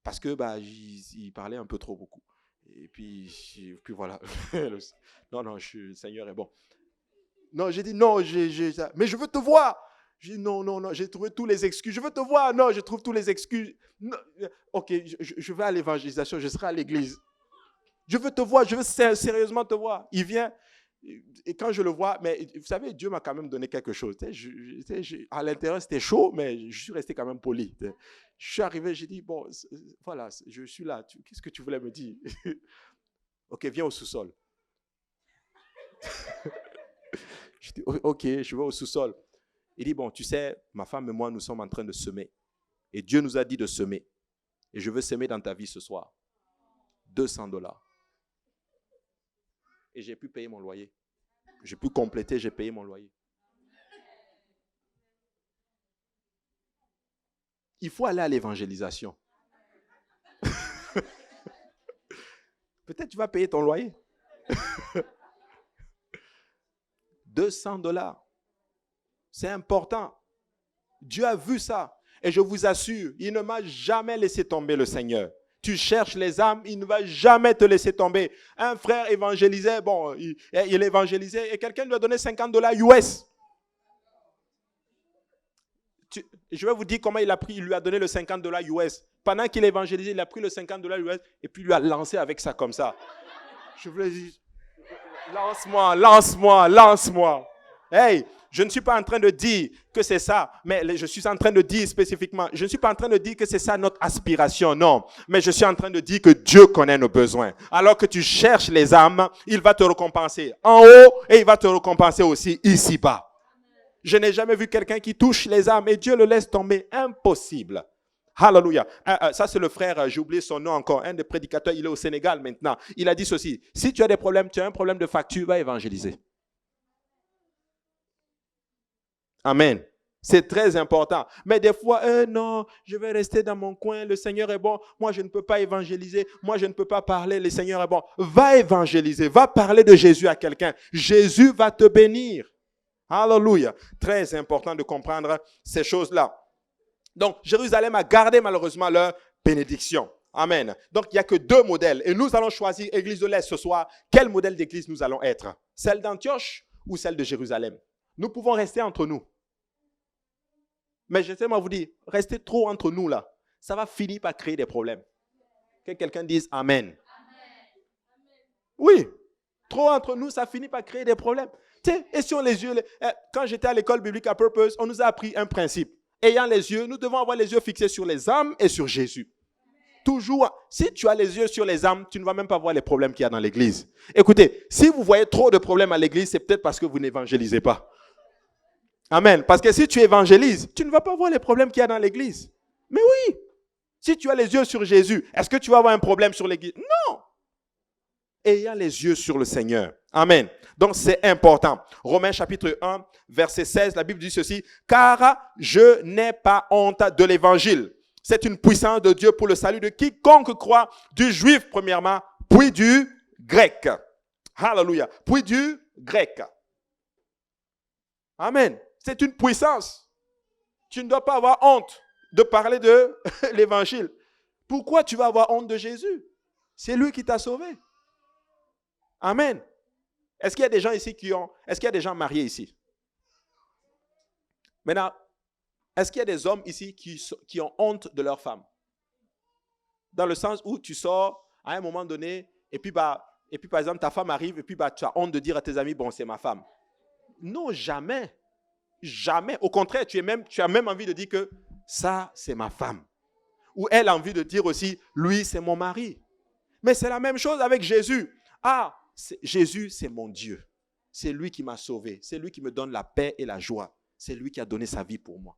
Parce que il parlait un peu trop beaucoup. Et puis voilà. Non, le Seigneur est bon. Non, j'ai dit, non, mais je veux te voir. J'ai dit, non, j'ai trouvé tous les excuses. Je veux te voir. Non, je trouve tous les excuses. Non, ok, je vais à l'évangélisation, je serai à l'église. Je veux te voir, je veux sérieusement te voir. Il vient, et quand je le vois, mais vous savez, Dieu m'a quand même donné quelque chose. À l'intérieur, c'était chaud, mais je suis resté quand même poli. Je suis arrivé, j'ai dit, bon, voilà, je suis là. Qu'est-ce que tu voulais me dire? Ok, viens au sous-sol. Je dis, ok, je vais au sous-sol. Il dit, bon, tu sais, ma femme et moi, nous sommes en train de semer. Et Dieu nous a dit de semer. Et je veux semer dans ta vie ce soir. $200. Et j'ai pu payer mon loyer. J'ai pu compléter, j'ai payé mon loyer. Il faut aller à l'évangélisation. Peut-être tu vas payer ton loyer. $200. C'est important. Dieu a vu ça. Et je vous assure, il ne m'a jamais laissé tomber, le Seigneur. Tu cherches les âmes, il ne va jamais te laisser tomber. Un frère évangélisait, bon, il évangélisait et quelqu'un lui a donné $50 US. Je vais vous dire comment il a pris, il lui a donné le $50 US. Pendant qu'il évangélisait, il a pris le $50 US et puis il lui a lancé avec ça comme ça. Je vous dis, lance-moi, lance-moi, lance-moi. Hey, je ne suis pas en train de dire que c'est ça, mais je suis en train de dire spécifiquement, je ne suis pas en train de dire que c'est ça notre aspiration, non. Mais je suis en train de dire que Dieu connaît nos besoins. Alors que tu cherches les âmes, il va te récompenser en haut et il va te récompenser aussi ici-bas. Je n'ai jamais vu quelqu'un qui touche les âmes et Dieu le laisse tomber. Impossible. Hallelujah. Ça, c'est le frère, j'ai oublié son nom encore, un des prédicateurs, il est au Sénégal maintenant. Il a dit ceci, si tu as des problèmes, tu as un problème de facture, va évangéliser. Amen. C'est très important. Mais des fois, non, je vais rester dans mon coin, le Seigneur est bon, moi je ne peux pas évangéliser, moi je ne peux pas parler, le Seigneur est bon. Va évangéliser, va parler de Jésus à quelqu'un. Jésus va te bénir. Alléluia. Très important de comprendre ces choses-là. Donc, Jérusalem a gardé malheureusement leur bénédiction. Amen. Donc, il n'y a que 2 modèles. Et nous allons choisir, Église de l'Est, ce soir, quel modèle d'église nous allons être. Celle d'Antioche ou celle de Jérusalem. Nous pouvons rester entre nous. Mais je sais, moi, vous dire, rester trop entre nous là, ça va finir par créer des problèmes. Que quelqu'un dise Amen. Oui, trop entre nous, ça finit par créer des problèmes. Et si on les yeux, quand j'étais à l'école biblique à Purpose, on nous a appris un principe. Ayant les yeux, nous devons avoir les yeux fixés sur les âmes et sur Jésus. Toujours, si tu as les yeux sur les âmes, tu ne vas même pas voir les problèmes qu'il y a dans l'église. Écoutez, si vous voyez trop de problèmes à l'église, c'est peut-être parce que vous n'évangélisez pas. Amen. Parce que si tu évangélises, tu ne vas pas voir les problèmes qu'il y a dans l'église. Mais oui, si tu as les yeux sur Jésus, est-ce que tu vas avoir un problème sur l'église? Non. Ayant les yeux sur le Seigneur. Amen. Donc c'est important. Romains chapitre 1, verset 16, la Bible dit ceci. Car je n'ai pas honte de l'évangile. C'est une puissance de Dieu pour le salut de quiconque croit, du juif premièrement, puis du grec. Hallelujah. Puis du grec. Amen. C'est une puissance. Tu ne dois pas avoir honte de parler de l'évangile. Pourquoi tu vas avoir honte de Jésus? C'est lui qui t'a sauvé. Amen. Est-ce qu'il y a des gens ici est-ce qu'il y a des gens mariés ici? Maintenant, est-ce qu'il y a des hommes ici qui ont honte de leur femme? Dans le sens où tu sors à un moment donné, et puis par exemple, ta femme arrive, et puis tu as honte de dire à tes amis, bon, c'est ma femme. Non, jamais. Jamais. Au contraire, tu as même envie de dire que ça, c'est ma femme. Ou elle a envie de dire aussi, lui, c'est mon mari. Mais c'est la même chose avec Jésus. Ah, Jésus, c'est mon Dieu. C'est lui qui m'a sauvé. C'est lui qui me donne la paix et la joie. C'est lui qui a donné sa vie pour moi.